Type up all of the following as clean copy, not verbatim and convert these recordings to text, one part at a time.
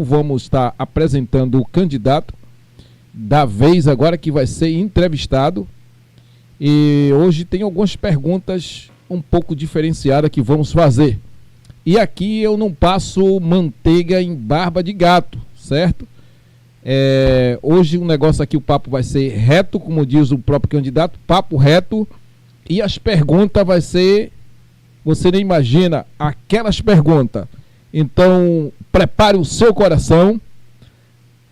Vamos estar apresentando o candidato da vez agora que vai ser entrevistado. E hoje tem algumas perguntas um pouco diferenciadas que vamos fazer. E aqui eu não passo manteiga em barba de gato, certo? Hoje o negócio aqui, o papo vai ser reto, como diz o próprio candidato, papo reto. E as perguntas vai ser, você nem imagina, aquelas perguntas. Então, prepare o seu coração,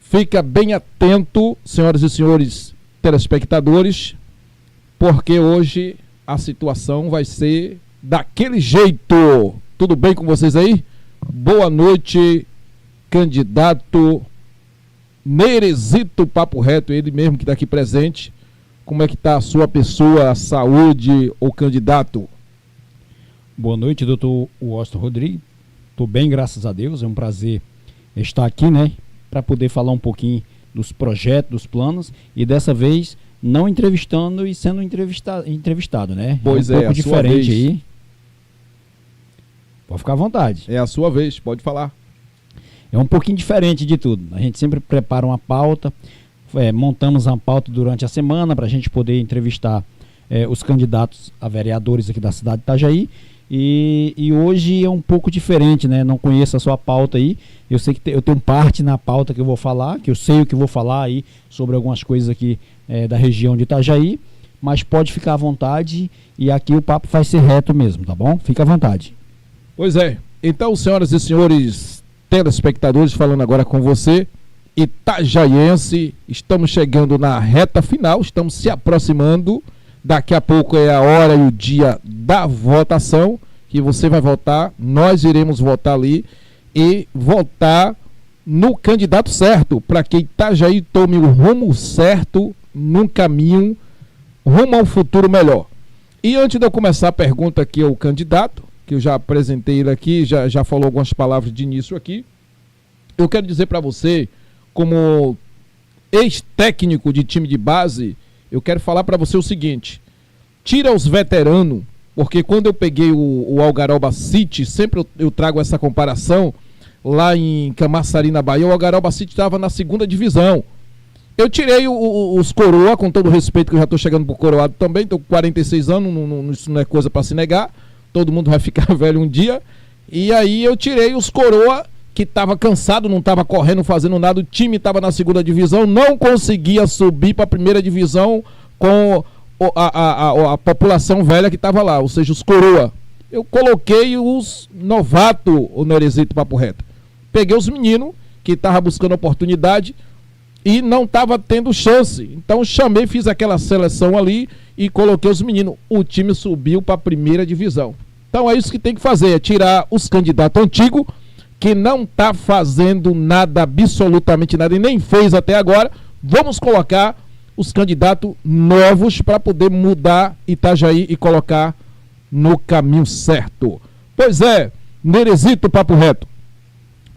fica bem atento, senhoras e senhores telespectadores, porque hoje a situação vai ser daquele jeito. Tudo bem com vocês aí? Boa noite, candidato Neresito Papo Reto, ele mesmo que está aqui presente. Como é que está a sua pessoa, a saúde, o candidato? Boa noite, doutor Washington Rodrigues. Estou bem, graças a Deus. É um prazer estar aqui, né? Para poder falar um pouquinho dos projetos, dos planos. E dessa vez, não entrevistando e sendo entrevistado, né? Pois é um pouco diferente aí. Pode ficar à vontade. É a sua vez, pode falar. É um pouquinho diferente de tudo. A gente sempre prepara uma pauta, montamos uma pauta durante a semana para a gente poder entrevistar os candidatos a vereadores aqui da cidade de Itajaí. E hoje é um pouco diferente, né? Não conheço a sua pauta aí. Eu sei que eu tenho parte na pauta que eu vou falar, que eu sei o que eu vou falar aí sobre algumas coisas aqui da região de Itajaí, mas pode ficar à vontade e aqui o papo vai ser reto mesmo, tá bom? Fica à vontade. Pois é. Então, senhoras e senhores telespectadores, falando agora com você, itajaiense, estamos chegando na reta final, estamos se aproximando. Daqui a pouco é a hora e o dia da votação, que você vai votar, nós iremos votar ali e votar no candidato certo, para que Itajaí tome o rumo certo, num caminho rumo ao futuro melhor. E antes de eu começar a pergunta aqui ao candidato, que eu já apresentei ele aqui, já falou algumas palavras de início aqui, eu quero dizer para você, como ex-técnico de time de base, eu quero falar para você o seguinte: tira os veteranos, porque quando eu peguei o Algaroba City, sempre eu trago essa comparação, lá em Camaçari, na Bahia, o Algaroba City estava na 2ª divisão. Eu tirei os coroa, com todo o respeito que eu já estou chegando pro coroado também, estou com 46 anos, isso não é coisa para se negar, todo mundo vai ficar velho um dia, e aí eu tirei os coroa, que estava cansado, não estava correndo, fazendo nada, o time estava na 2ª divisão, não conseguia subir para a 1ª divisão com a população velha que estava lá, ou seja, os coroa. Eu coloquei os novatos, o Neresito Papo Reto. Peguei os meninos que estavam buscando oportunidade e não estava tendo chance. Então chamei, fiz aquela seleção ali e coloquei os meninos. O time subiu para a 1ª divisão. Então é isso que tem que fazer, é tirar os candidatos antigos, que não está fazendo nada, absolutamente nada, e nem fez até agora. Vamos colocar os candidatos novos para poder mudar Itajaí e colocar no caminho certo. Pois é, Neresito Papo Reto,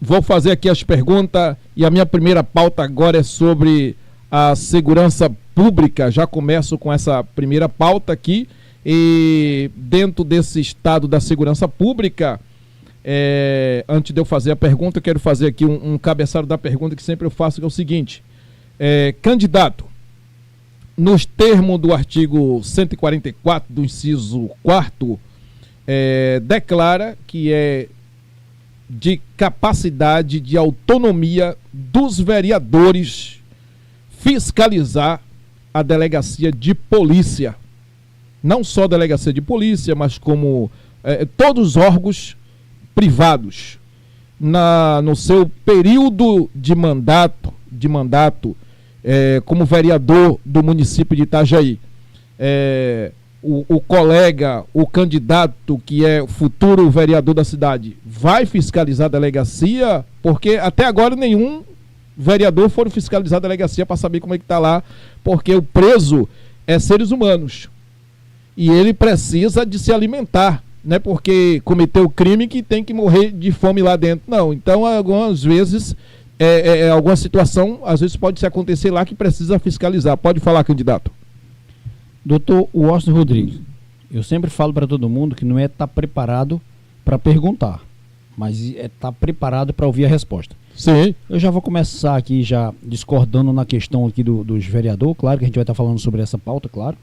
vou fazer aqui as perguntas e a minha primeira pauta agora é sobre a segurança pública. Já começo com essa primeira pauta aqui, e dentro desse estado da segurança pública, antes de eu fazer a pergunta, eu quero fazer aqui um cabeçalho da pergunta que sempre eu faço, que é o seguinte: candidato, nos termos do artigo 144 do inciso 4º, declara que é de capacidade de autonomia dos vereadores fiscalizar a delegacia de polícia. Não só a delegacia de polícia, mas como todos os órgãos privados, no seu período de mandato, como vereador do município de Itajaí. O colega, o candidato que é o futuro vereador da cidade, vai fiscalizar a delegacia, porque até agora nenhum vereador foi fiscalizar a delegacia para saber como é que está lá, porque o preso é seres humanos e ele precisa de se alimentar. Não é porque cometeu crime que tem que morrer de fome lá dentro, não. Então, algumas vezes, alguma situação, às vezes pode se acontecer lá que precisa fiscalizar. Pode falar, candidato. Doutor Washington Rodrigues, eu sempre falo para todo mundo que não é estar preparado para perguntar, mas é estar preparado para ouvir a resposta. Sim. Eu já vou começar aqui já discordando na questão aqui dos vereadores, claro que a gente vai estar falando sobre essa pauta, claro,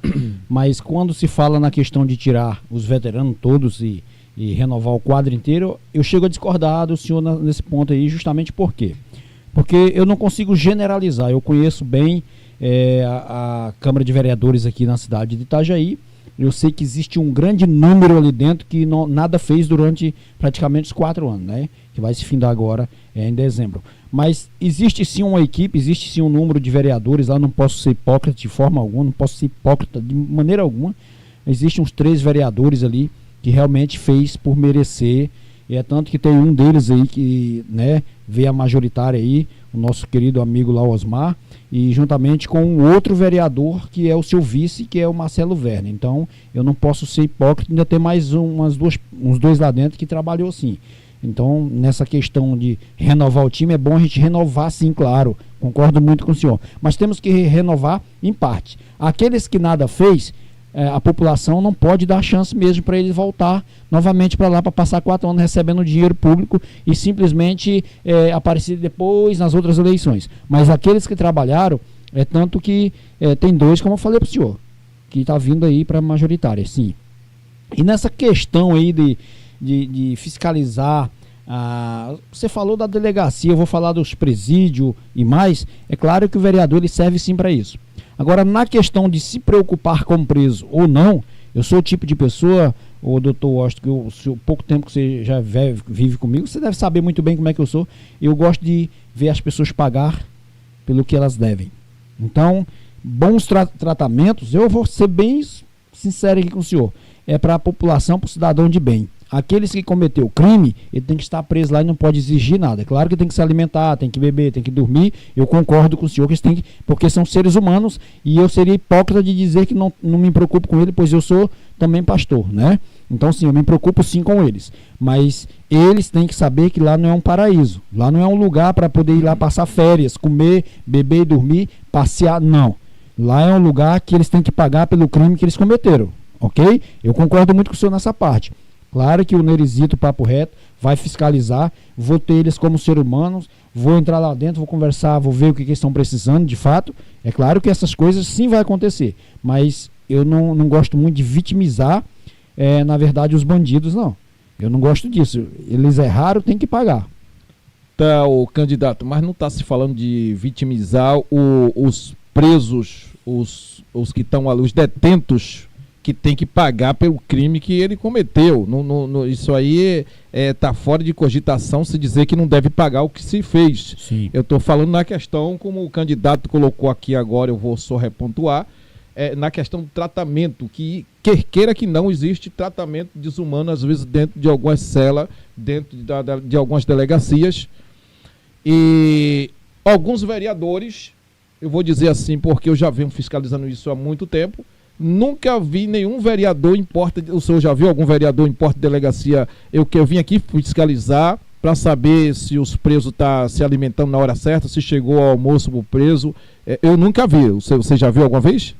mas quando se fala na questão de tirar os veteranos todos e renovar o quadro inteiro, eu chego a discordar do senhor nesse ponto aí, justamente por quê? Porque eu não consigo generalizar, eu conheço bem a Câmara de Vereadores aqui na cidade de Itajaí. Eu sei que existe um grande número ali dentro que nada fez durante praticamente os 4 anos, né? Que vai se findar agora em dezembro. Mas existe sim uma equipe, existe sim um número de vereadores lá, não posso ser hipócrita de forma alguma, não posso ser hipócrita de maneira alguma. Existem uns 3 vereadores ali que realmente fez por merecer, e é tanto que tem um deles aí que, né, veio a majoritária aí, o nosso querido amigo lá, Osmar, e juntamente com um outro vereador que é o seu vice, que é o Marcelo Werner. Então eu não posso ser hipócrita, ainda tem mais uns 2 lá dentro que trabalhou sim. Então nessa questão de renovar o time, é bom a gente renovar sim, claro, concordo muito com o senhor, mas temos que renovar em parte. Aqueles que nada fez, a população não pode dar chance mesmo para ele voltar novamente para lá para passar 4 anos recebendo dinheiro público e simplesmente aparecer depois nas outras eleições. Mas aqueles que trabalharam, tanto que tem 2, como eu falei para o senhor, que está vindo aí para a majoritária, sim. E nessa questão aí de fiscalizar, você falou da delegacia, eu vou falar dos presídios e mais, é claro que o vereador ele serve sim para isso. Agora, na questão de se preocupar com o preso ou não, eu sou o tipo de pessoa, o doutor Washington, que o pouco tempo que você já vive comigo, você deve saber muito bem como é que eu sou. Eu gosto de ver as pessoas pagar pelo que elas devem. Então, bons tratamentos, eu vou ser bem sincero aqui com o senhor, é para a população, para o cidadão de bem. Aqueles que cometeu crime, ele tem que estar preso lá e não pode exigir nada. É claro que tem que se alimentar, tem que beber, tem que dormir. Eu concordo com o senhor que tem que, porque são seres humanos e eu seria hipócrita de dizer que não me preocupo com ele, pois eu sou também pastor, né? Então sim, eu me preocupo sim com eles. Mas eles têm que saber que lá não é um paraíso. Lá não é um lugar para poder ir lá passar férias, comer, beber e dormir, passear, não. Lá é um lugar que eles têm que pagar pelo crime que eles cometeram, ok? Eu concordo muito com o senhor nessa parte. Claro que o Nerizito, papo reto, vai fiscalizar, vou ter eles como seres humanos, vou entrar lá dentro, vou conversar, vou ver o que eles estão precisando, de fato. É claro que essas coisas sim vai acontecer, mas eu não gosto muito de vitimizar, na verdade, os bandidos, não. Eu não gosto disso. Eles erraram, tem que pagar. Tá, o candidato, mas não está se falando de vitimizar os presos, os que estão ali, os detentos, que tem que pagar pelo crime que ele cometeu. Isso aí está fora de cogitação se dizer que não deve pagar o que se fez. Sim. Eu estou falando na questão, como o candidato colocou aqui agora, eu vou só repontuar, na questão do tratamento, que queira que não, existe tratamento desumano, às vezes dentro de algumas celas, dentro de algumas delegacias. E alguns vereadores, eu vou dizer assim, porque eu já venho fiscalizando isso há muito tempo, nunca vi nenhum vereador em porta, o senhor já viu algum vereador em porta de delegacia? Eu vim aqui fiscalizar para saber se os presos estão se alimentando na hora certa, se chegou ao almoço para o preso. Eu nunca vi. Você já viu alguma vez?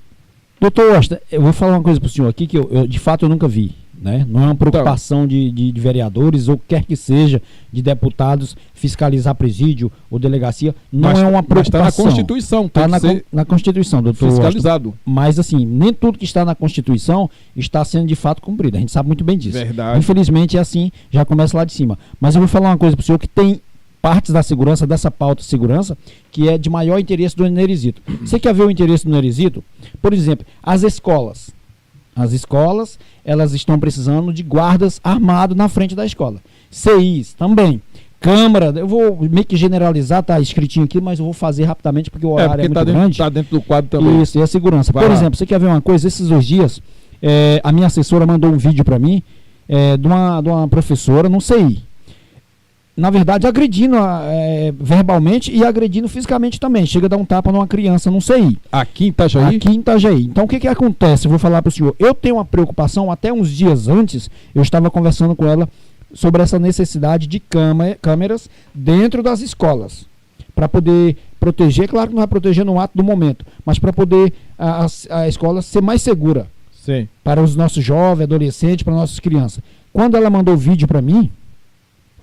Doutor Washington, eu vou falar uma coisa para o senhor aqui que eu de fato eu nunca vi. Né? Não é uma preocupação de vereadores ou quer que seja de deputados fiscalizar presídio ou delegacia, não é uma preocupação. Mas está na Constituição, está na Constituição, doutor fiscalizado. Washington. Mas assim, nem tudo que está na Constituição está sendo de fato cumprido, a gente sabe muito bem disso. Verdade. Infelizmente é assim, já começa lá de cima. Mas eu vou falar uma coisa para o senhor que tem partes da segurança, dessa pauta de segurança, que é de maior interesse do Nerizito. Você quer ver o interesse do Nerizito? Por exemplo, as escolas. As escolas, elas estão precisando de guardas armados na frente da escola. CIs também. Câmara, eu vou meio que generalizar, tá escritinho aqui, mas eu vou fazer rapidamente porque o horário é muito grande. Está dentro do quadro também. Isso, e a segurança. Por exemplo, você quer ver uma coisa? Esses 2 dias, a minha assessora mandou um vídeo para mim de uma professora no CI. Na verdade, agredindo verbalmente e agredindo fisicamente também. Chega a dar um tapa numa criança num CI. Aqui em Itajaí? Aqui em Itajaí. Então, o que acontece? Eu vou falar para o senhor. Eu tenho uma preocupação, até uns dias antes, eu estava conversando com ela sobre essa necessidade de câmeras dentro das escolas. Para poder proteger, claro que não vai proteger no ato do momento, mas para poder a escola ser mais segura. Sim. Para os nossos jovens, adolescentes, para nossas crianças. Quando ela mandou o vídeo para mim,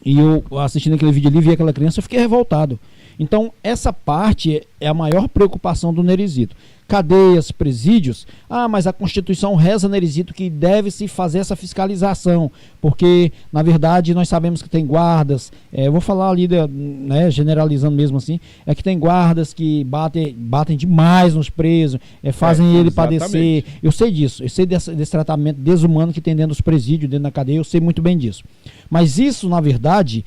e eu assistindo aquele vídeo ali, vi aquela criança, eu fiquei revoltado. Então, essa parte é a maior preocupação do Nerizito. Cadeias, presídios, mas a Constituição reza, Nerizito, que deve-se fazer essa fiscalização, porque, na verdade, nós sabemos que tem guardas, eu vou falar ali, né, generalizando mesmo assim, é que tem guardas que batem demais nos presos, fazem ele padecer. Eu sei disso, eu sei desse tratamento desumano que tem dentro dos presídios, dentro da cadeia, eu sei muito bem disso. Mas isso, na verdade,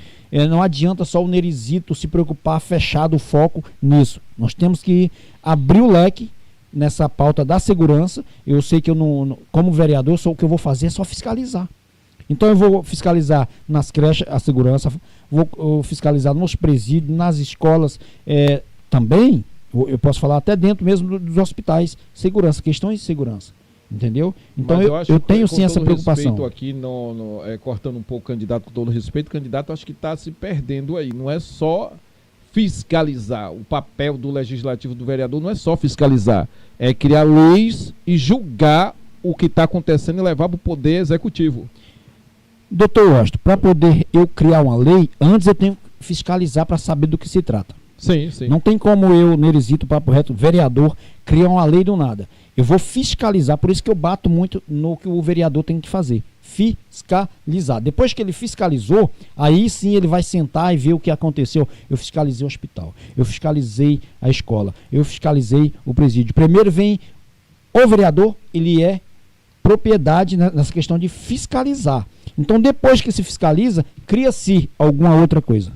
não adianta só o Nerizito se preocupar, fechado o foco nisso. Nós temos que abrir o leque nessa pauta da segurança. Eu sei que eu não, como vereador, só o que eu vou fazer é só fiscalizar. Então eu vou fiscalizar nas creches a segurança, vou fiscalizar nos presídios, nas escolas, também, eu posso falar até dentro mesmo dos hospitais, segurança, questões de segurança. Entendeu? Então eu tenho sim essa preocupação. Aqui, cortando um pouco o candidato, com todo respeito, o candidato acho que está se perdendo aí. Não é só fiscalizar. O papel do legislativo, do vereador, não é só fiscalizar. É criar leis e julgar o que está acontecendo e levar para o poder executivo. Doutor Washington, para poder eu criar uma lei, antes eu tenho que fiscalizar para saber do que se trata. Sim, sim. Não tem como eu, Nerizito, papo reto, vereador, criar uma lei do nada. Eu vou fiscalizar, por isso que eu bato muito no que o vereador tem que fazer. Fiscalizar. Depois que ele fiscalizou, aí sim ele vai sentar e ver o que aconteceu. Eu fiscalizei o hospital, eu fiscalizei a escola, eu fiscalizei o presídio. Primeiro vem o vereador, ele é propriedade nessa questão de fiscalizar. Então depois que se fiscaliza, cria-se alguma outra coisa.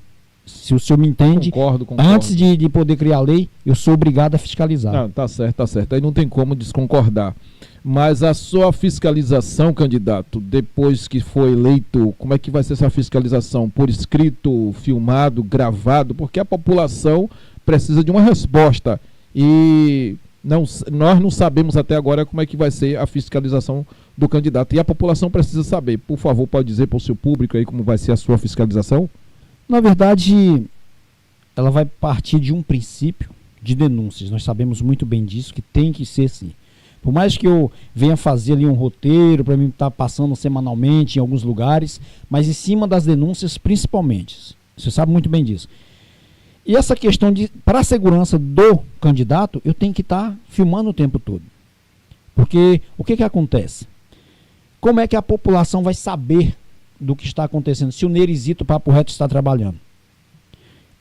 Se o senhor me entende, concordo. Antes de poder criar a lei, eu sou obrigado a fiscalizar. Não, tá certo. Aí não tem como desconcordar. Mas a sua fiscalização, candidato, depois que for eleito, como é que vai ser essa fiscalização? Por escrito, filmado, gravado? Porque a população precisa de uma resposta. E nós não sabemos até agora como é que vai ser a fiscalização do candidato. E a população precisa saber. Por favor, pode dizer para o seu público aí como vai ser a sua fiscalização? Na verdade, ela vai partir de um princípio de denúncias. Nós sabemos muito bem disso, que tem que ser assim. Por mais que eu venha fazer ali um roteiro para mim estar passando semanalmente em alguns lugares, mas em cima das denúncias principalmente. Você sabe muito bem disso. E essa questão para a segurança do candidato, eu tenho que estar filmando o tempo todo. Porque o que acontece? Como é que a população vai saber do que está acontecendo, se o Nerizito Papo Reto está trabalhando?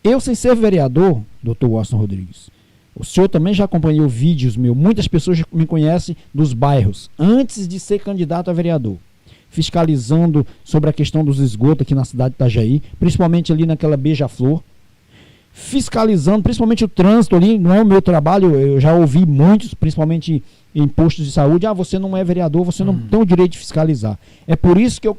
Eu, sem ser vereador, doutor Washington Rodrigues, o senhor também já acompanhou vídeos meus, muitas pessoas me conhecem dos bairros, antes de ser candidato a vereador, fiscalizando sobre a questão dos esgotos aqui na cidade de Itajaí, principalmente ali naquela Beija-Flor, fiscalizando, principalmente o trânsito ali, não é o meu trabalho, eu já ouvi muitos, principalmente em postos de saúde, você não é vereador, você não tem o direito de fiscalizar. É por isso que eu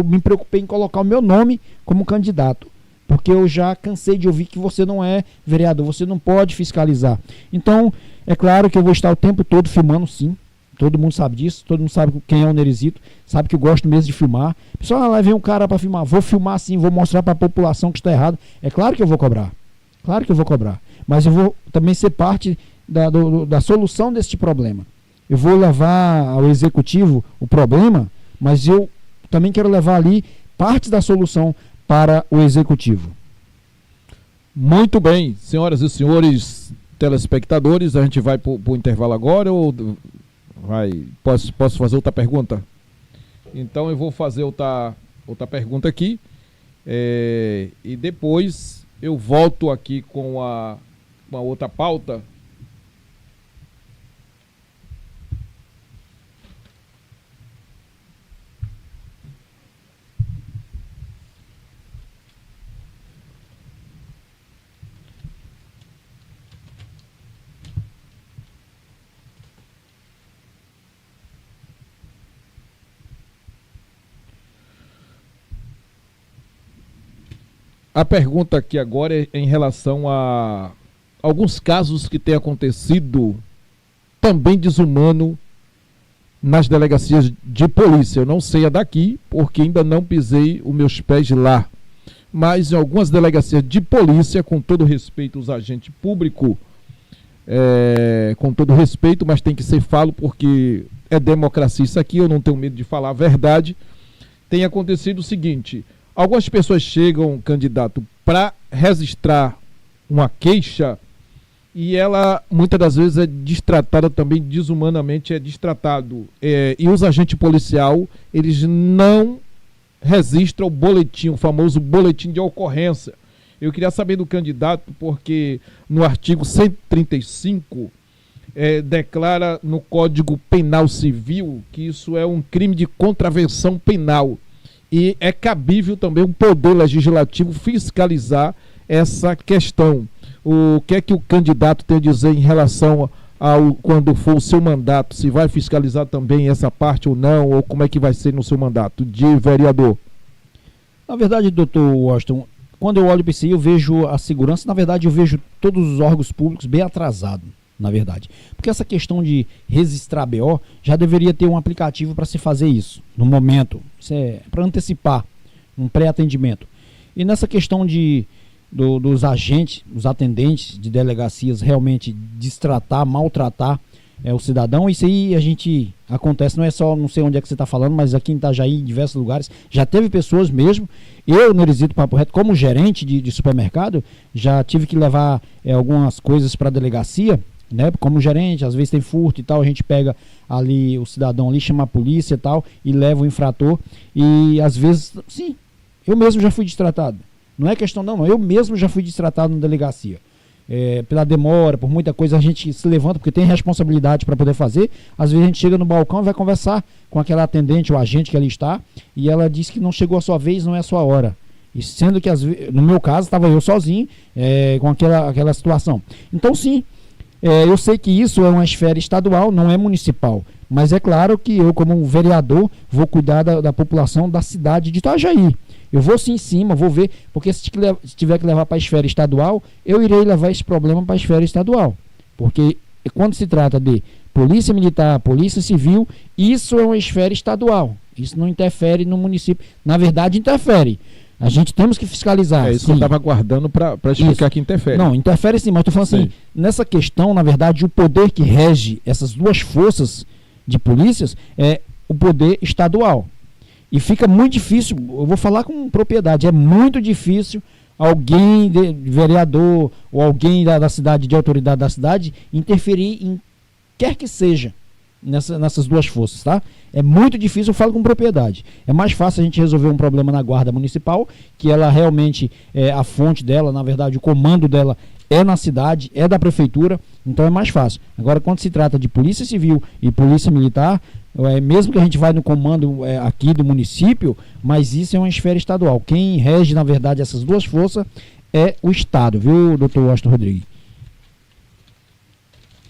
me preocupei em colocar o meu nome como candidato, porque eu já cansei de ouvir que você não é vereador, você não pode fiscalizar. Então, é claro que eu vou estar o tempo todo filmando, sim. Todo mundo sabe disso, todo mundo sabe quem é o Nerizito, sabe que eu gosto mesmo de filmar. Pessoal, lá vem um cara para filmar, vou filmar sim, vou mostrar para a população que está errado. É claro que eu vou cobrar, mas eu vou também ser parte da solução deste problema. Eu vou levar ao executivo o problema, mas eu também quero levar ali parte da solução para o executivo. Muito bem, senhoras e senhores telespectadores, a gente vai para o intervalo agora ou posso fazer outra pergunta? Então eu vou fazer outra pergunta aqui e depois eu volto aqui com uma outra pauta. A pergunta aqui agora é em relação a alguns casos que têm acontecido também desumano nas delegacias de polícia. Eu não sei a daqui, porque ainda não pisei os meus pés lá. Mas em algumas delegacias de polícia, com todo respeito aos agentes públicos, com todo respeito, mas tem que ser falo porque é democracia isso aqui, eu não tenho medo de falar a verdade. Tem acontecido o seguinte: Algumas pessoas chegam, candidato, para registrar uma queixa e ela muitas das vezes é destratada também, desumanamente é destratado. E os agentes policiais, eles não registram o boletim, o famoso boletim de ocorrência. Eu queria saber do candidato, porque no artigo 135 declara no Código Penal Civil que isso é um crime de contravenção penal. E é cabível também o Poder Legislativo fiscalizar essa questão. O que é que o candidato tem a dizer em relação ao quando for o seu mandato? Se vai fiscalizar também essa parte ou não, ou como é que vai ser no seu mandato de vereador? Na verdade, doutor Washington, quando eu olho para isso aí, eu vejo a segurança, na verdade eu vejo todos os órgãos públicos bem atrasados, na verdade. Porque essa questão de registrar BO, já deveria ter um aplicativo para se fazer isso, no momento. Isso é para antecipar, um pré-atendimento. E nessa questão dos agentes, os atendentes de delegacias realmente destratar, maltratar o cidadão, isso aí a gente acontece, não é só, não sei onde é que você está falando, mas aqui em Itajaí, em diversos lugares, já teve pessoas mesmo, eu, Nerizito Papo Reto, como gerente de supermercado, já tive que levar algumas coisas para a delegacia, né, como gerente, às vezes tem furto e tal, a gente pega ali o cidadão ali, chama a polícia e tal, e leva o infrator, e às vezes, sim, eu mesmo já fui destratado. Não é questão não, eu mesmo já fui destratado na delegacia. Pela demora, por muita coisa, a gente se levanta, porque tem responsabilidade para poder fazer. Às vezes a gente chega no balcão e vai conversar com aquela atendente ou agente que ali está, e ela diz que não chegou a sua vez, não é a sua hora. E sendo que, no meu caso, estava eu sozinho com aquela situação. Então, sim, eu sei que isso é uma esfera estadual, não é municipal. Mas é claro que eu, como vereador, vou cuidar da população da cidade de Itajaí. Eu vou sim em cima, vou ver, porque se tiver que levar para a esfera estadual, eu irei levar esse problema para a esfera estadual. Porque quando se trata de polícia militar, polícia civil, isso é uma esfera estadual. Isso não interfere no município. Na verdade, interfere. A gente temos que fiscalizar. É isso, sim, que eu estava aguardando para explicar que interfere. Não, interfere sim, mas estou falando assim, nessa questão, na verdade, o poder que rege essas duas forças de polícias é o poder estadual. E fica muito difícil, eu vou falar com propriedade, é muito difícil alguém, vereador ou alguém da cidade, de autoridade da cidade, interferir em quer que seja nessas duas forças, tá? É muito difícil, eu falo com propriedade. É mais fácil a gente resolver um problema na guarda municipal, que ela realmente, a fonte dela, na verdade, o comando dela é na cidade, é da prefeitura, então é mais fácil. Agora, quando se trata de polícia civil e polícia militar, mesmo que a gente vai no comando aqui do município, mas isso é uma esfera estadual. Quem rege, na verdade, essas duas forças é o Estado, viu, doutor Washington Rodrigues?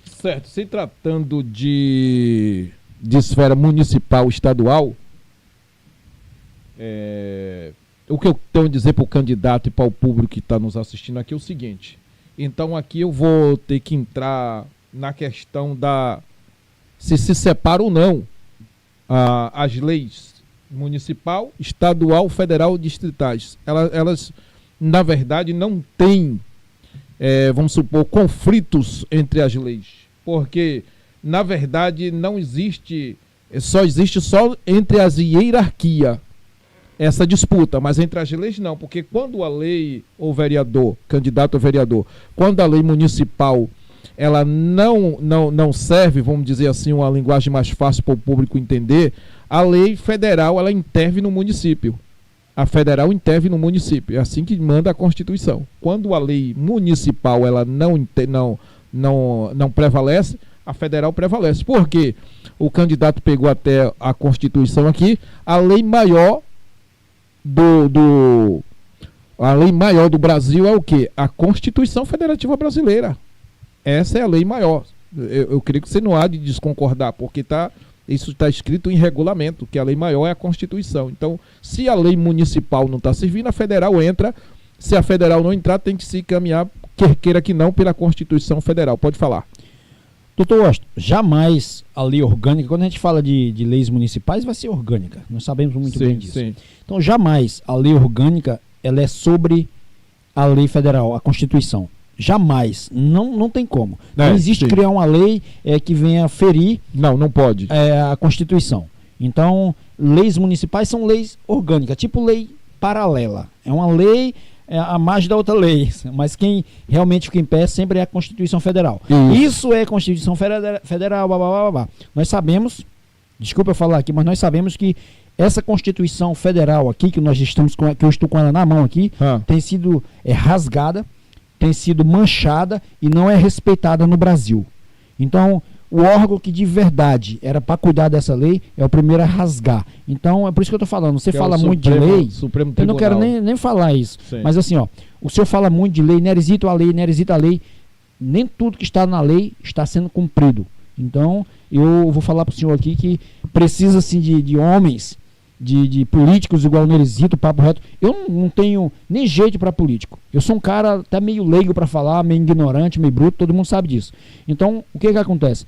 Certo, se tratando de esfera municipal, estadual, o que eu tenho a dizer para o candidato e para o público que está nos assistindo aqui é o seguinte. Então aqui eu vou ter que entrar na questão se separa ou não as leis municipal, estadual, federal e distritais. Elas na verdade, não têm, vamos supor, conflitos entre as leis. Porque, na verdade, não existe, só existe entre as hierarquia essa disputa, mas entre as leis não, porque quando a lei, ou vereador, candidato a vereador, quando a lei municipal ela não serve, vamos dizer assim, uma linguagem mais fácil para o público entender, a lei federal ela intervém no município. A federal intervém no município, é assim que manda a Constituição. Quando a lei municipal ela não prevalece, a federal prevalece. Por quê? O candidato pegou até a Constituição aqui, a lei maior a lei maior do Brasil é o quê? A Constituição Federativa Brasileira. Essa é a lei maior. Eu creio que você não há de desconcordar, porque isso está escrito em regulamento, que a lei maior é a Constituição. Então, se a lei municipal não está servindo, a federal entra. Se a federal não entrar, tem que se caminhar, quer queira que não, pela Constituição Federal. Pode falar. Doutor Washington, jamais a lei orgânica, quando a gente fala de leis municipais, vai ser orgânica. Nós sabemos muito bem disso. Sim. Então, jamais a lei orgânica ela é sobre a lei federal, a Constituição. Jamais. Não tem como. Não existe criar uma lei que venha ferir... Não pode. A Constituição. Então, leis municipais são leis orgânicas, tipo lei paralela. É uma lei à margem da outra lei, mas quem realmente fica em pé sempre é a Constituição Federal. Isso é Constituição Federal, blá, blá, blá, blá. Nós sabemos, desculpa eu falar aqui, mas nós sabemos que essa Constituição Federal aqui, que nós estamos que eu estou com ela na mão aqui, tem sido rasgada, tem sido manchada e não é respeitada no Brasil. Então, o órgão que de verdade era para cuidar dessa lei é o primeiro a rasgar. Então, é por isso que eu estou falando. Você fala muito de lei, eu não quero nem falar isso. Sim. Mas assim, ó, o senhor fala muito de lei, Neresito a lei, Neresito a lei. Nem tudo que está na lei está sendo cumprido. Então, eu vou falar para o senhor aqui que precisa assim, de homens, de políticos igual o Neresito, papo reto. Eu não tenho nem jeito para político. Eu sou um cara até meio leigo para falar, meio ignorante, meio bruto, todo mundo sabe disso. Então, o que acontece?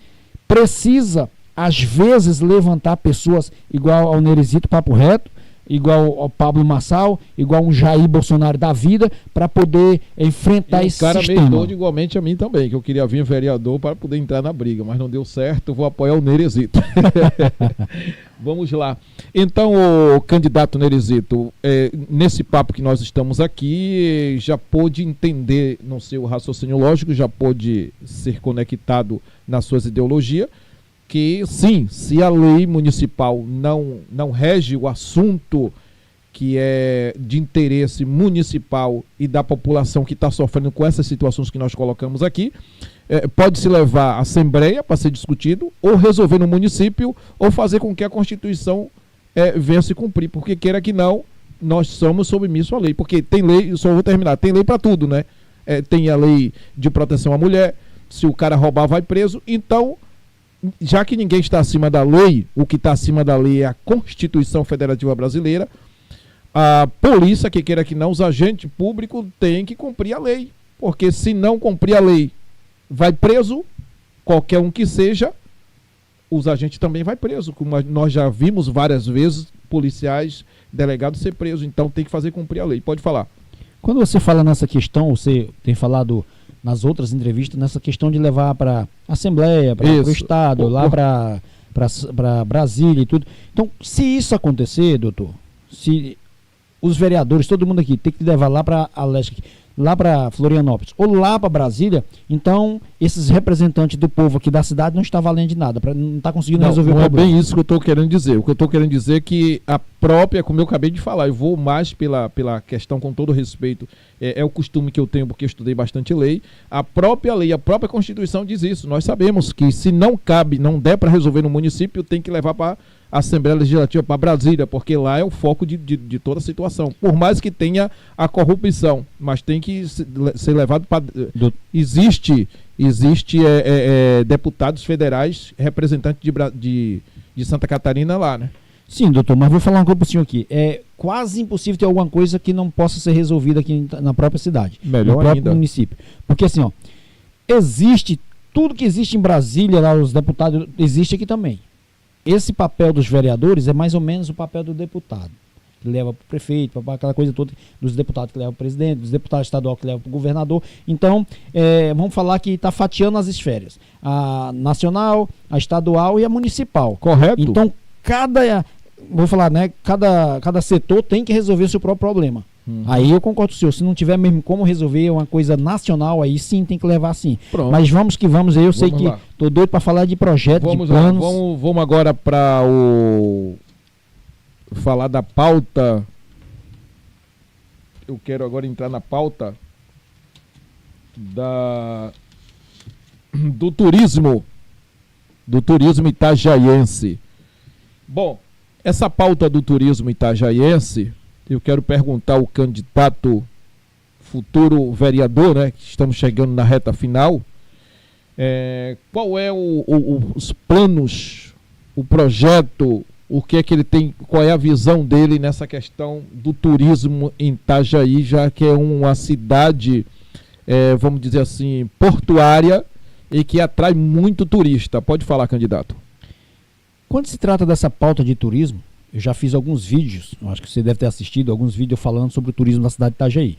Precisa, às vezes, levantar pessoas igual ao Neresito, papo reto, igual ao Pablo Marçal, igual um Jair Bolsonaro da vida, para poder enfrentar esse sistema. O cara meio doido igualmente a mim também, que eu queria vir vereador para poder entrar na briga, mas não deu certo, vou apoiar o Neresito. Vamos lá. Então, o candidato Neresito, nesse papo que nós estamos aqui, já pôde entender no seu raciocínio lógico, já pôde ser conectado nas suas ideologias, que sim, se a lei municipal não rege o assunto que é de interesse municipal e da população que está sofrendo com essas situações que nós colocamos aqui, pode-se levar à Assembleia para ser discutido, ou resolver no município, ou fazer com que a Constituição venha se cumprir, porque queira que não, nós somos submissos à lei, porque tem lei, só vou terminar, tem lei para tudo, né? Tem a lei de proteção à mulher, se o cara roubar vai preso, então, já que ninguém está acima da lei, o que está acima da lei é a Constituição Federativa Brasileira, a polícia, que queira que não, os agentes públicos têm que cumprir a lei, porque se não cumprir a lei, vai preso, qualquer um que seja, os agentes também vai preso, como nós já vimos várias vezes, policiais, delegados ser presos, então tem que fazer cumprir a lei. Pode falar. Quando você fala nessa questão, você tem falado nas outras entrevistas, nessa questão de levar para a Assembleia, para o Estado, lá para Brasília e tudo. Então, se isso acontecer, doutor, se os vereadores, todo mundo aqui, tem que levar lá para a Leste, lá para Florianópolis ou lá para Brasília, então esses representantes do povo aqui da cidade não está valendo de nada, não está conseguindo resolver o problema. Não é bem isso que eu estou querendo dizer. O que eu estou querendo dizer é que a própria, como eu acabei de falar, eu vou mais pela questão, com todo respeito, é o costume que eu tenho, porque eu estudei bastante lei. A própria lei, a própria Constituição diz isso. Nós sabemos que se não cabe, não der para resolver no município, tem que levar para a Assembleia Legislativa, para Brasília, porque lá é o foco de toda a situação. Por mais que tenha a corrupção, mas tem que ser levado para... Existe deputados federais, representantes de Santa Catarina lá, né? Sim, doutor, mas vou falar uma coisa para o senhor aqui. É quase impossível ter alguma coisa que não possa ser resolvida aqui na própria cidade. Melhor no próprio ainda. Município. Porque assim, ó, existe, tudo que existe em Brasília, lá os deputados, existe aqui também. Esse papel dos vereadores é mais ou menos o papel do deputado, que leva para o prefeito, para aquela coisa toda, dos deputados que levam para o presidente, dos deputados estaduais que levam para o governador. Então, vamos falar que está fatiando as esferas. A nacional, a estadual e a municipal. Correto. Então, vou falar, né, cada setor tem que resolver o seu próprio problema. Aí eu concordo com o senhor, se não tiver mesmo como resolver uma coisa nacional, aí sim tem que levar sim. Pronto. Mas vamos que vamos, eu sei que estou doido para falar de projeto, de planos. Vamos agora para falar da pauta. Eu quero agora entrar na pauta do turismo itajaiense. Bom, essa pauta do turismo itajaiense, eu quero perguntar ao candidato futuro vereador, né, que estamos chegando na reta final, qual é os planos, o projeto, o que é que ele tem, qual é a visão dele nessa questão do turismo em Itajaí, já que é uma cidade, vamos dizer assim, portuária e que atrai muito turista. Pode falar, candidato. Quando se trata dessa pauta de turismo, eu já fiz alguns vídeos, acho que você deve ter assistido alguns vídeos falando sobre o turismo da cidade de Itajaí.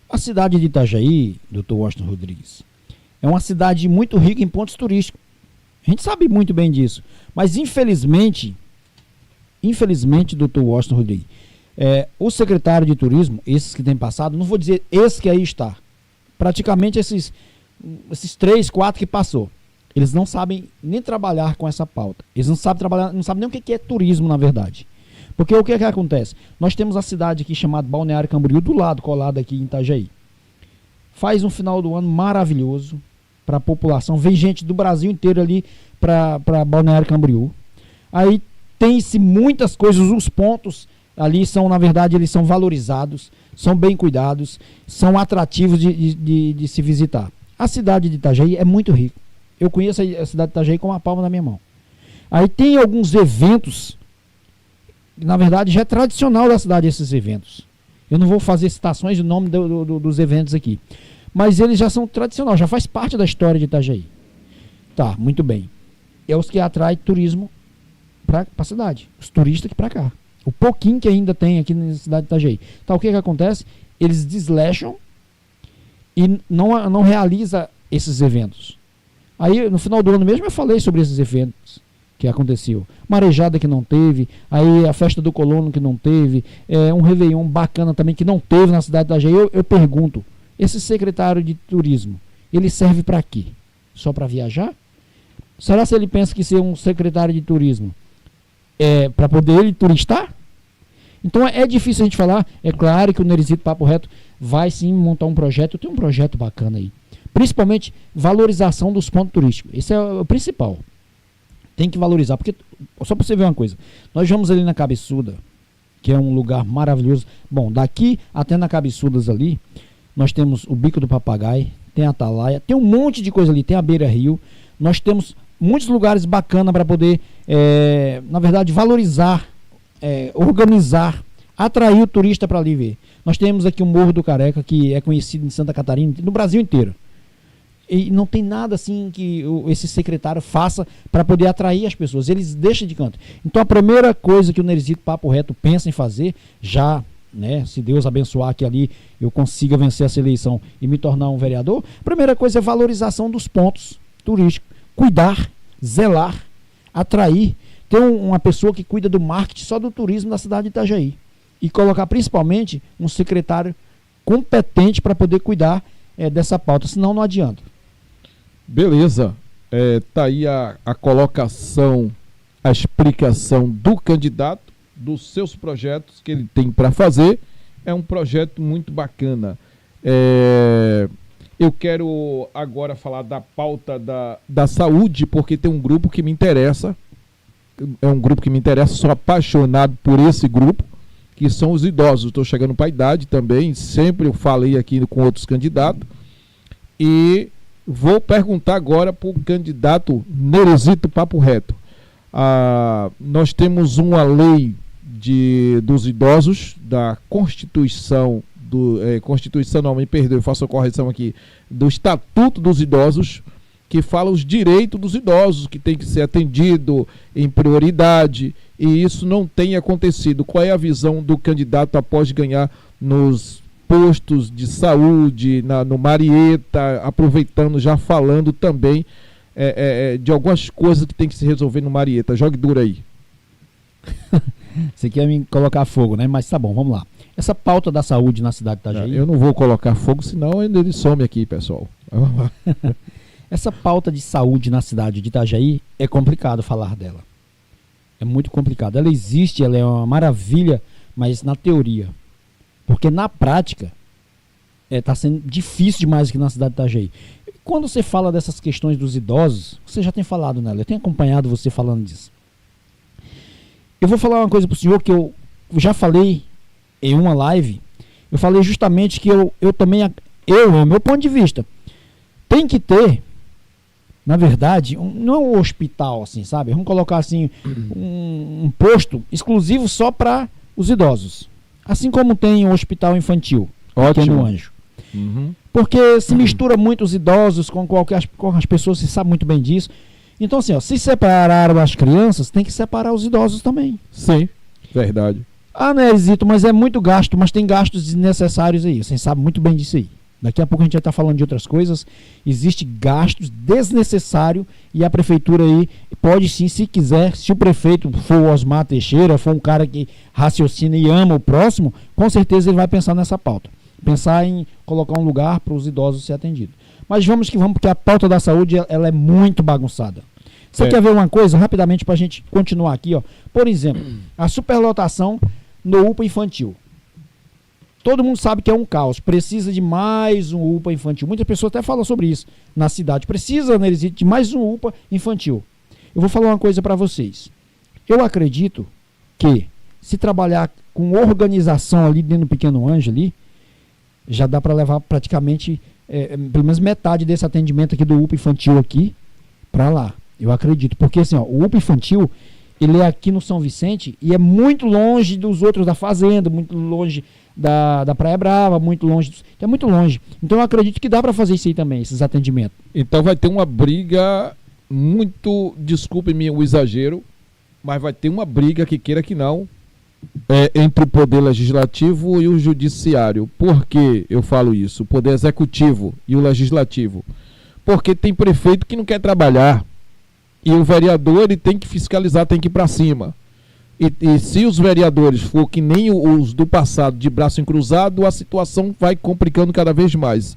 A cidade de Itajaí, doutor Washington Rodrigues, é uma cidade muito rica em pontos turísticos. A gente sabe muito bem disso. Mas infelizmente, doutor Washington Rodrigues, O secretário de turismo, esses que têm passado, não vou dizer esse que aí está, praticamente esses 3, 4 que passou, eles não sabem nem trabalhar com essa pauta. Eles não sabem trabalhar, não sabem nem o que é turismo, na verdade. Porque o que acontece? Nós temos a cidade aqui chamada Balneário Camboriú, do lado, colada aqui em Itajaí. Faz um final do ano maravilhoso para a população. Vem gente do Brasil inteiro ali para Balneário Camboriú. Aí tem-se muitas coisas, os pontos ali são, na verdade, eles são valorizados, são bem cuidados, são atrativos de se visitar. A cidade de Itajaí é muito rica. Eu conheço a cidade de Itajaí com uma palma na minha mão. Aí tem alguns eventos, na verdade já é tradicional da cidade esses eventos. Eu não vou fazer citações do nome dos eventos aqui, mas eles já são tradicionais, já faz parte da história de Itajaí. Tá, muito bem. É os que atraem turismo para a cidade, os turistas aqui para cá. O pouquinho que ainda tem aqui na cidade de Itajaí. Tá, o que acontece? Eles desleixam e não realiza esses eventos. Aí, no final do ano mesmo, eu falei sobre esses eventos que aconteceu. Marejada que não teve, aí a festa do colono que não teve, um Réveillon bacana também que não teve na cidade de Itajaí. Eu pergunto, esse secretário de turismo, ele serve para quê? Só para viajar? Será se ele pensa que ser um secretário de turismo é para poder ele turistar? Então é difícil a gente falar. É claro que o Nerizito Papo Reto vai sim montar um projeto. Eu tenho um projeto bacana aí. Principalmente valorização dos pontos turísticos. Esse é o principal. Tem que valorizar. Porque, só para você ver uma coisa, nós vamos ali na Cabeçuda, que é um lugar maravilhoso. Bom, daqui até na Cabeçudas ali, nós temos o Bico do Papagaio, tem a Atalaia, tem um monte de coisa ali, tem a Beira Rio. Nós temos muitos lugares bacanas para poder, na verdade, valorizar, organizar, atrair o turista para ali ver. Nós temos aqui o Morro do Careca, que é conhecido em Santa Catarina, no Brasil inteiro. E não tem nada assim que esse secretário faça para poder atrair as pessoas. Eles deixam de canto. Então a primeira coisa que o Nerizito Papo Reto pensa em fazer, já, né, se Deus abençoar que ali eu consiga vencer essa eleição e me tornar um vereador, a primeira coisa é valorização dos pontos turísticos. Cuidar, zelar, atrair. Ter uma pessoa que cuida do marketing só do turismo da cidade de Itajaí. E colocar principalmente um secretário competente para poder cuidar dessa pauta, senão não adianta. Beleza, tá aí a colocação, a explicação do candidato, dos seus projetos que ele tem para fazer. É um projeto muito bacana. Eu quero agora falar da pauta da saúde, porque tem um grupo que me interessa. É um grupo que me interessa, sou apaixonado por esse grupo, que são os idosos. Estou chegando para a idade também, sempre eu falei aqui com outros candidatos. E vou perguntar agora para o candidato Nerizito Papo Reto. Nós temos uma lei dos idosos, da Constituição, Constituição não, me perdoe, eu faço a correção aqui, do Estatuto dos Idosos, que fala os direitos dos idosos, que tem que ser atendido em prioridade, e isso não tem acontecido. Qual é a visão do candidato após ganhar nos postos de saúde, no Marieta, aproveitando, já falando também de algumas coisas que tem que se resolver no Marieta? Jogue duro aí. Você quer me colocar fogo, né? Mas tá bom, vamos lá. Essa pauta da saúde na cidade de Itajaí... Eu não vou colocar fogo, senão ele some aqui, pessoal. Vamos lá. Essa pauta de saúde na cidade de Itajaí é complicado falar dela. É muito complicado. Ela existe, ela é uma maravilha, mas na teoria. Porque na prática, está sendo difícil demais aqui na cidade de Itajaí. Quando você fala dessas questões dos idosos, você já tem falado nela, eu tenho acompanhado você falando disso. Eu vou falar uma coisa para o senhor que eu já falei em uma live. Eu falei justamente que eu também, meu ponto de vista, tem que ter, na verdade, não é um hospital assim, sabe? Vamos colocar assim, um posto exclusivo só para os idosos. Assim como tem um hospital infantil, aqui no Anjo. Uhum. Porque se mistura muito os idosos com as pessoas, se sabe muito bem disso. Então assim, se separaram as crianças, tem que separar os idosos também. Sim, verdade. Ah, Nerizito, mas é muito gasto, mas tem gastos desnecessários aí. Você sabe muito bem disso aí. Daqui a pouco a gente vai estar falando de outras coisas. Existe gastos desnecessários e a prefeitura aí pode sim, se quiser, se o prefeito for o Osmar Teixeira, for um cara que raciocina e ama o próximo, com certeza ele vai pensar nessa pauta. Pensar em colocar um lugar para os idosos ser atendidos. Mas vamos que vamos, porque a pauta da saúde ela é muito bagunçada. Você quer ver uma coisa, rapidamente, para a gente continuar aqui, ó. Por exemplo, a superlotação no UPA infantil. Todo mundo sabe que é um caos. Precisa de mais um UPA infantil. Muitas pessoas até falam sobre isso na cidade. Precisa, Nerizito, de mais um UPA infantil. Eu vou falar uma coisa para vocês. Eu acredito que se trabalhar com organização ali dentro do Pequeno Anjo ali, já dá para levar praticamente pelo menos metade desse atendimento aqui do UPA infantil aqui para lá. Eu acredito. Porque assim, ó, o UPA infantil, ele é aqui no São Vicente e é muito longe dos outros da Fazenda, muito longe da Praia Brava, muito longe. É muito longe. Então eu acredito que dá para fazer isso aí também, esses atendimentos. Então vai ter uma briga muito, desculpe-me o exagero, mas vai ter uma briga, que queira que não, entre o poder legislativo e o judiciário. Por que eu falo isso? O poder executivo e o legislativo. Porque tem prefeito que não quer trabalhar e o vereador ele tem que fiscalizar, tem que ir para cima. E se os vereadores for que nem os do passado, de braço encruzado, a situação vai complicando cada vez mais.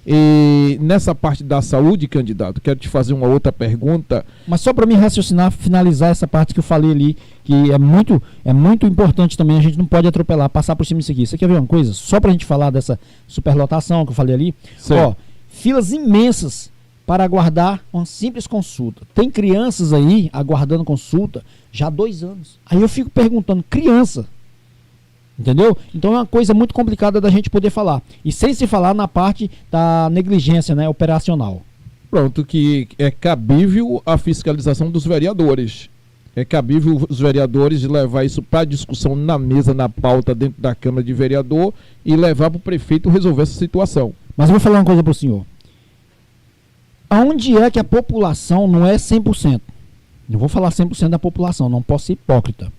E nessa parte da saúde, candidato, quero te fazer uma outra pergunta. Mas só para mim raciocinar, finalizar essa parte que eu falei ali, que é muito importante também, a gente não pode atropelar, passar por cima disso aqui. Você quer ver uma coisa? Só para a gente falar dessa superlotação que eu falei ali. Ó, filas imensas para aguardar uma simples consulta. Tem crianças aí aguardando consulta já há 2 anos. Aí eu fico perguntando, criança, entendeu? Então é uma coisa muito complicada da gente poder falar. E sem se falar na parte da negligência, né, operacional. Pronto, que é cabível a fiscalização dos vereadores. É cabível os vereadores levar isso para discussão na mesa, na pauta, dentro da Câmara de Vereador e levar para o prefeito resolver essa situação. Mas eu vou falar uma coisa para o senhor. Aonde é que a população não é 100%? Não vou falar 100% da população, não posso ser hipócrita.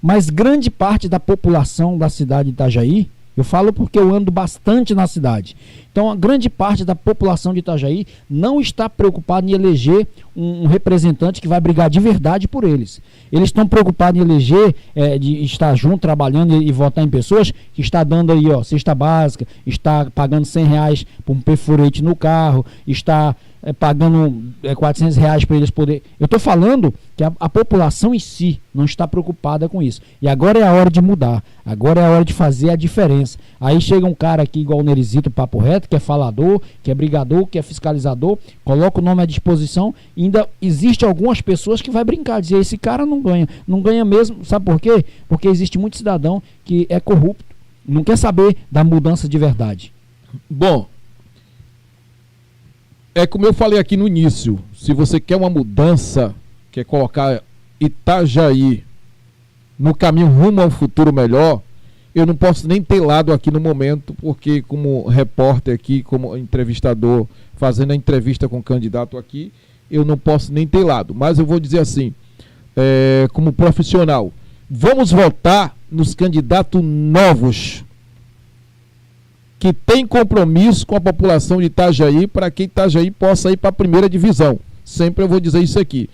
Mas grande parte da população da cidade de Itajaí, eu falo porque eu ando bastante na cidade. Então, a grande parte da população de Itajaí não está preocupada em eleger um representante que vai brigar de verdade por eles. Eles estão preocupados em eleger, de estar junto, trabalhando e votar em pessoas que está dando aí, ó, cesta básica, está pagando R$100 por um perfurete no carro, está pagando R$400 para eles poderem. Eu estou falando que a população em si não está preocupada com isso. E agora é a hora de mudar. Agora é a hora de fazer a diferença. Aí chega um cara aqui igual o Nerizito Papo Reto, que é falador, que é brigador, que é fiscalizador, coloca o nome à disposição e ainda existe algumas pessoas que vai brincar, dizer, esse cara não ganha. Não ganha mesmo, sabe por quê? Porque existe muito cidadão que é corrupto, não quer saber da mudança de verdade. Bom, é como eu falei aqui no início, se você quer uma mudança, quer colocar Itajaí no caminho rumo ao futuro melhor, eu não posso nem ter lado aqui no momento, porque como repórter aqui, como entrevistador, fazendo a entrevista com o candidato aqui, eu não posso nem ter lado. Mas eu vou dizer assim, como profissional, vamos votar nos candidatos novos, que tem compromisso com a população de Itajaí, para que Itajaí possa ir para a primeira divisão. Sempre eu vou dizer isso aqui.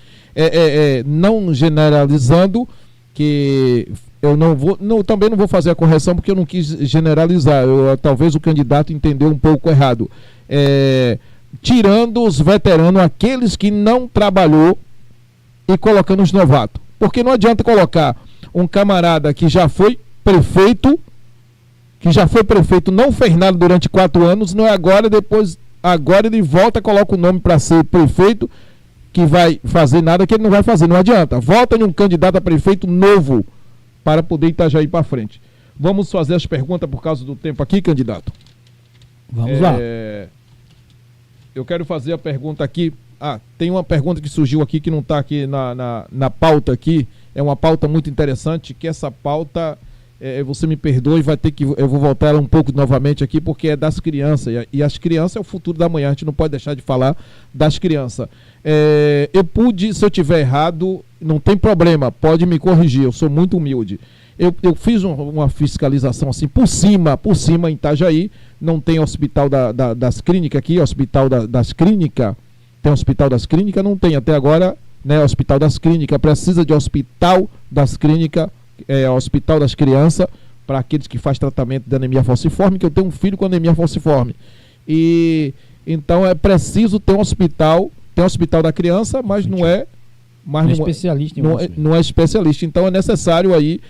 Não generalizando, que eu também não vou fazer a correção, porque eu não quis generalizar. Talvez o candidato entendeu um pouco errado. Tirando os veteranos, aqueles que não trabalhou, e colocando os novatos. Porque não adianta colocar um camarada que já foi prefeito, não fez nada durante 4 anos, não é agora, agora ele volta, coloca o nome para ser prefeito, que vai fazer nada que ele não vai fazer, não adianta. Volta em um candidato a prefeito novo, para poder Itajaí para frente. Vamos fazer as perguntas por causa do tempo aqui, candidato? Vamos lá. Eu quero fazer a pergunta aqui. Tem uma pergunta que surgiu aqui, que não está aqui na pauta aqui. É uma pauta muito interessante, que essa pauta... você me perdoe, eu vou voltar ela um pouco novamente aqui, porque é das crianças, e as crianças é o futuro da manhã, a gente não pode deixar de falar das crianças. Se eu tiver errado, não tem problema, pode me corrigir, eu sou muito humilde. Eu fiz uma fiscalização assim por cima em Itajaí. Não tem hospital das clínicas aqui, hospital das clínicas. Tem hospital das clínicas? Não tem até agora, né? Hospital das clínicas. Precisa de hospital das clínicas, hospital das crianças, para aqueles que fazem tratamento de anemia falciforme, que eu tenho um filho com anemia falciforme. E então é preciso ter um hospital, tem hospital da criança, mas não é especialista não é especialista. Então é necessário aí,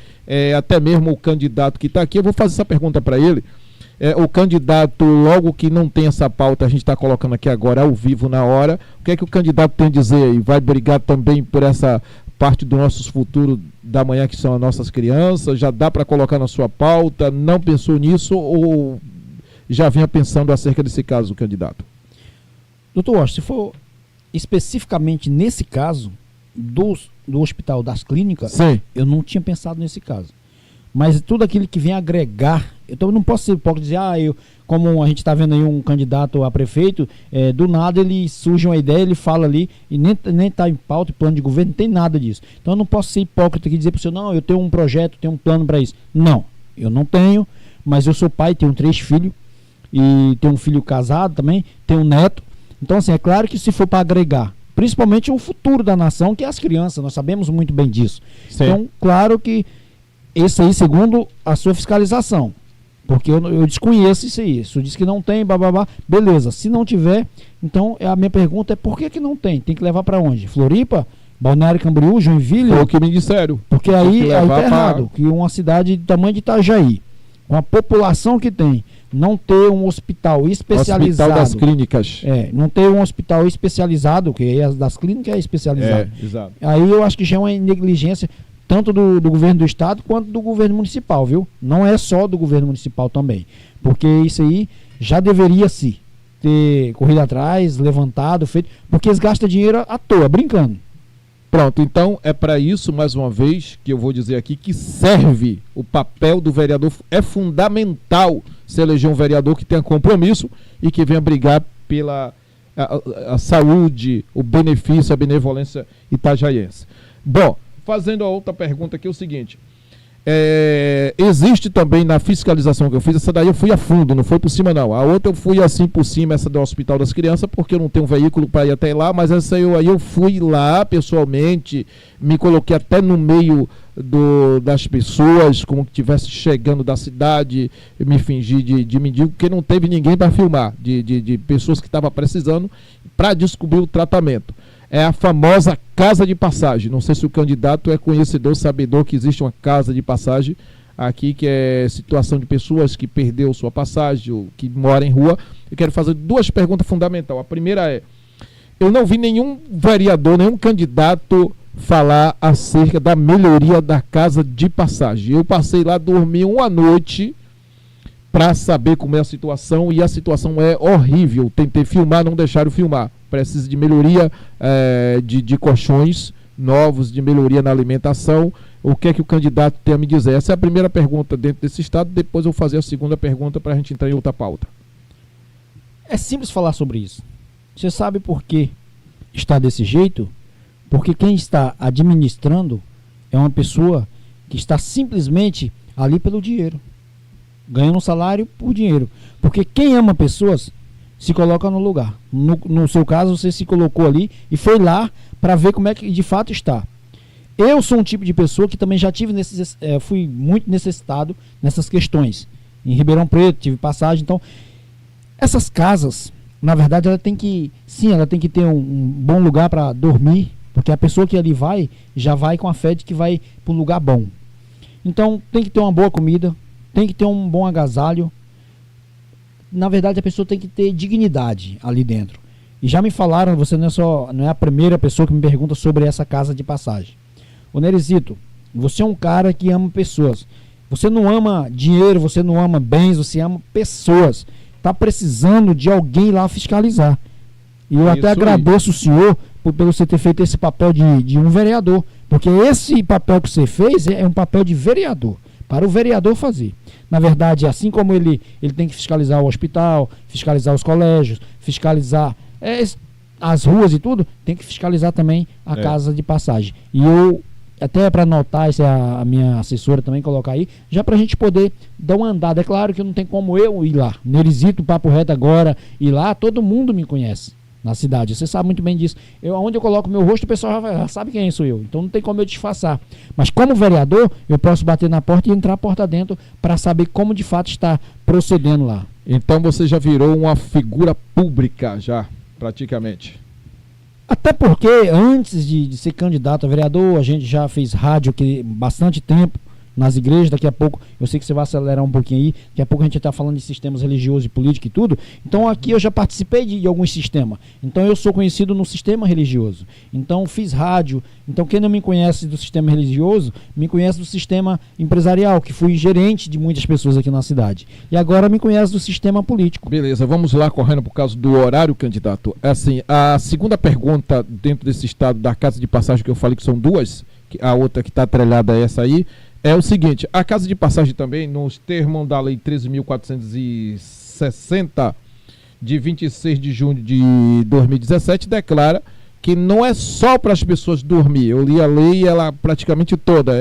até mesmo o candidato que está aqui, eu vou fazer essa pergunta para ele. O candidato, logo que não tem essa pauta, a gente está colocando aqui agora ao vivo na hora, o que é que o candidato tem a dizer aí? Vai brigar também por essa parte do nosso futuro da manhã, que são as nossas crianças? Já dá para colocar na sua pauta? Não pensou nisso ou já vinha pensando acerca desse caso, o candidato? Doutor Washington, se for especificamente nesse caso do Hospital das Clínicas, sim, eu não tinha pensado nesse caso. Mas tudo aquilo que vem agregar, eu também não posso ser hipócrita e dizer, como a gente está vendo aí um candidato a prefeito, do nada ele surge uma ideia, ele fala ali, e nem está em pauta, plano de governo, não tem nada disso. Então eu não posso ser hipócrita aqui e dizer para o senhor, não, eu tenho um projeto, tenho um plano para isso. Não, eu não tenho, mas eu sou pai, tenho 3 filhos, e tenho um filho casado também, tenho um neto. Então assim, é claro que se for para agregar, principalmente o futuro da nação, que é as crianças, nós sabemos muito bem disso. Sim. Então, claro que esse aí, segundo a sua fiscalização, porque eu desconheço isso aí. Se diz que não tem, bababá, beleza. Se não tiver, então a minha pergunta é por que não tem? Tem que levar para onde? Floripa? Balneário Camboriú? Joinville? Foi o que me disseram. Porque aí tá errado, que uma cidade do tamanho de Itajaí, com a população que tem, não ter um hospital especializado. Hospital das clínicas. Não ter um hospital especializado, que as das clínicas é especializado. Exato. Aí eu acho que já é uma negligência tanto do governo do estado quanto do governo municipal, viu? Não é só do governo municipal também, porque isso aí já deveria se ter corrido atrás, levantado, feito, porque eles gastam dinheiro à toa, brincando. Pronto, então é para isso, mais uma vez, que eu vou dizer aqui, que serve o papel do vereador. É fundamental se eleger um vereador que tenha compromisso e que venha brigar pela a saúde, o benefício, a benevolência itajaiense. Bom, fazendo a outra pergunta aqui, é o seguinte, existe também na fiscalização que eu fiz, essa daí eu fui a fundo, não foi por cima não, a outra eu fui assim por cima, essa do Hospital das Crianças, porque eu não tenho um veículo para ir até lá, mas essa aí eu fui lá pessoalmente, me coloquei até no meio das pessoas, como que estivesse chegando da cidade, me fingi de mendigo, porque não teve ninguém para filmar, de pessoas que estavam precisando, para descobrir o tratamento. É a famosa casa de passagem. Não sei se o candidato é conhecedor, sabedor que existe uma casa de passagem aqui, que é situação de pessoas que perdeu sua passagem, ou que moram em rua. Eu quero fazer 2 perguntas fundamentais. A primeira é, eu não vi nenhum vereador, nenhum candidato falar acerca da melhoria da casa de passagem. Eu passei lá, dormi uma noite para saber como é a situação, e a situação é horrível. Tentei filmar, não deixaram filmar. Precisa de melhoria de colchões novos, de melhoria na alimentação. O que é que o candidato tem a me dizer? Essa é a primeira pergunta dentro desse estado, depois eu vou fazer a segunda pergunta para a gente entrar em outra pauta. É simples falar sobre isso. Você sabe por que está desse jeito? Porque quem está administrando é uma pessoa que está simplesmente ali pelo dinheiro, ganhando um salário por dinheiro. Porque quem ama pessoas se coloca no lugar. No seu caso, você se colocou ali e foi lá para ver como é que de fato está. Eu sou um tipo de pessoa que também já tive fui muito necessitado nessas questões. Em Ribeirão Preto, tive passagem. Então, essas casas, na verdade, ela tem que ter um bom lugar para dormir, porque a pessoa que ali vai, já vai com a fé de que vai para um lugar bom. Então, tem que ter uma boa comida, tem que ter um bom agasalho. Na verdade, a pessoa tem que ter dignidade ali dentro. E já me falaram, você não é a primeira pessoa que me pergunta sobre essa casa de passagem. Ô Nerizito, você é um cara que ama pessoas. Você não ama dinheiro, você não ama bens, você ama pessoas. Está precisando de alguém lá fiscalizar. E eu até agradeço o senhor pelo você ter feito esse papel de um vereador. Porque esse papel que você fez é um papel de vereador, para o vereador fazer. Na verdade, assim como ele tem que fiscalizar o hospital, fiscalizar os colégios, fiscalizar as ruas e tudo, tem que fiscalizar também a casa de passagem. E eu até para anotar, se a minha assessora também colocar aí, já para a gente poder dar uma andada. É claro que não tem como eu ir lá. Nerizito, Papo Reto agora, ir lá, todo mundo me conhece na cidade. Você sabe muito bem disso. Onde eu coloco meu rosto, o pessoal já sabe quem sou eu. Então não tem como eu disfarçar. Mas como vereador, eu posso bater na porta e entrar a porta dentro para saber como de fato está procedendo lá. Então você já virou uma figura pública, já, praticamente. Até porque antes de ser candidato a vereador, a gente já fez rádio aqui bastante tempo nas igrejas. Daqui a pouco, eu sei que você vai acelerar um pouquinho aí, daqui a pouco a gente está falando de sistemas religiosos e políticos e tudo. Então aqui eu já participei de alguns sistemas. Então eu sou conhecido no sistema religioso. Então fiz rádio. Então quem não me conhece do sistema religioso, me conhece do sistema empresarial, que fui gerente de muitas pessoas aqui na cidade. E agora me conhece do sistema político. Beleza, vamos lá, correndo por causa do horário, candidato. Assim, a segunda pergunta dentro desse estado da Casa de Passagem, que eu falei que são duas, a outra que está atrelada a essa aí, é o seguinte: a Casa de Passagem também, nos termos da Lei 13.460, de 26 de junho de 2017, declara que não é só para as pessoas dormir. Eu li a lei, ela praticamente toda,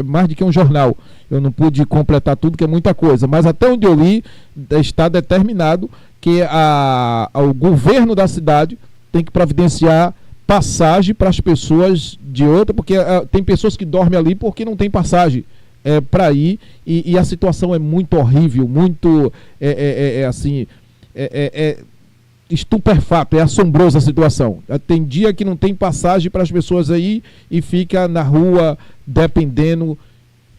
mais do que um jornal. Eu não pude completar tudo, que é muita coisa, mas até onde eu li, está determinado que o governo da cidade tem que providenciar passagem para as pessoas de outra, porque tem pessoas que dormem ali porque não tem passagem para ir, e a situação é muito horrível, muito assim, estupefato, é assombrosa a situação. Tem dia que não tem passagem para as pessoas aí e fica na rua dependendo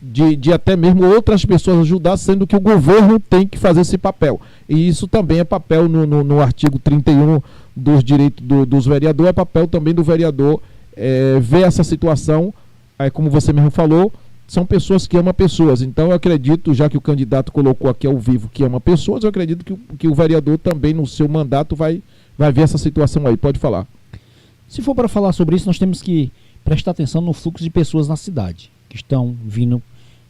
de até mesmo outras pessoas ajudar, sendo que o governo tem que fazer esse papel. E isso também é papel no artigo 31 dos direitos dos vereadores, é papel também do vereador ver essa situação, como você mesmo falou, são pessoas que amam pessoas. Então eu acredito, já que o candidato colocou aqui ao vivo que ama pessoas, eu acredito que o vereador também no seu mandato vai ver essa situação aí. Pode falar. Se for para falar sobre isso, nós temos que prestar atenção no fluxo de pessoas na cidade que estão vindo.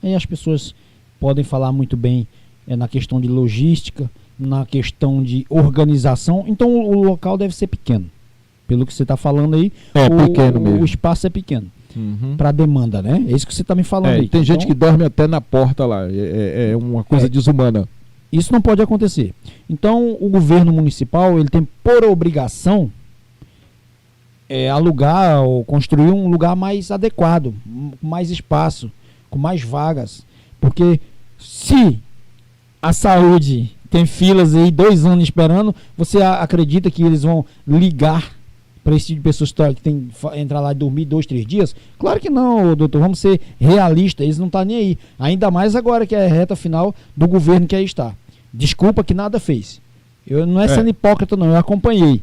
Aí as pessoas podem falar muito bem na questão de logística, na questão de organização. Então o local deve ser pequeno. Pelo que você está falando aí, pequeno mesmo. O espaço é pequeno. Uhum. Para demanda, né? É isso que você está me falando aí. Tem gente que dorme até na porta lá. É uma coisa desumana. Isso não pode acontecer. Então o governo municipal ele tem por obrigação alugar ou construir um lugar mais adequado, com mais espaço, com mais vagas. Porque se a saúde tem filas aí 2 anos esperando, você acredita que eles vão ligar para esse tipo de pessoas que tem que entrar lá e dormir 2, 3 dias? Claro que não, doutor. Vamos ser realistas. Eles não estão nem aí. Ainda mais agora que é a reta final do governo que aí está. Desculpa que nada fez. Eu não sendo hipócrita, não. Eu acompanhei.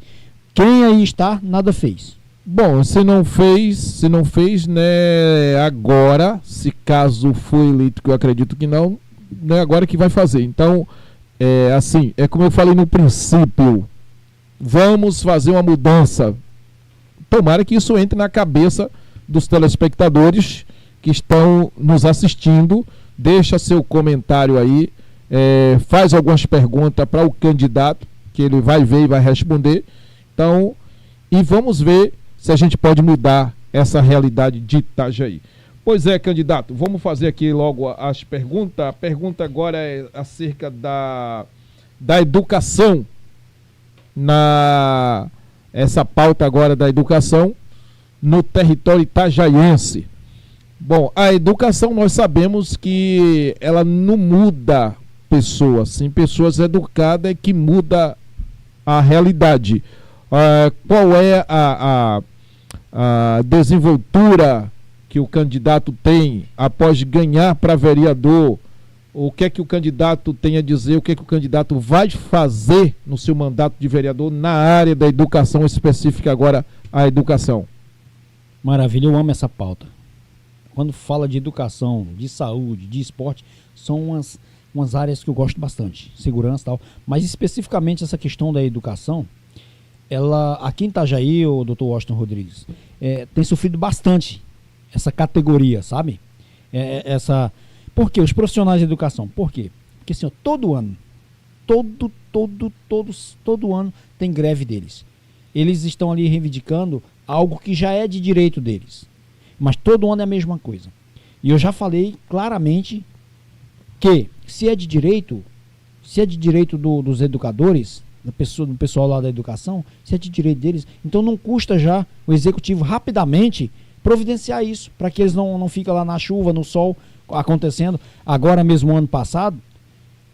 Quem aí está, nada fez. Bom, se não fez, né, agora, se caso for eleito, que eu acredito que não, né, agora que vai fazer. Então, assim, como eu falei no princípio, vamos fazer uma mudança. Tomara que isso entre na cabeça dos telespectadores que estão nos assistindo. Deixa seu comentário aí, faz algumas perguntas para o candidato, que ele vai ver e vai responder. Então, e vamos ver se a gente pode mudar essa realidade de Itajaí. Pois é, candidato, vamos fazer aqui logo as perguntas. A pergunta agora é acerca da educação. Essa pauta agora da educação no território itajaiense. Bom, a educação nós sabemos que ela não muda pessoas, sim, pessoas educadas é que muda a realidade. Qual é a desenvoltura que o candidato tem após ganhar para vereador? O que é que o candidato tem a dizer, o que é que o candidato vai fazer no seu mandato de vereador na área da educação específica, agora a educação? Maravilha, eu amo essa pauta. Quando fala de educação, de saúde, de esporte, são umas áreas que eu gosto bastante, segurança e tal, mas especificamente essa questão da educação, ela, aqui em Itajaí, o Dr. Washington Rodrigues, tem sofrido bastante essa categoria, sabe? Por quê? Os profissionais de educação. Por quê? Porque assim, todo ano, todo ano tem greve deles. Eles estão ali reivindicando algo que já é de direito deles. mas todo ano é a mesma coisa. E eu já falei claramente que se é de direito dos educadores, do pessoal lá da educação, se é de direito deles, então não custa já o executivo rapidamente providenciar isso, para que eles não fiquem lá na chuva, no sol, acontecendo. Agora mesmo, ano passado,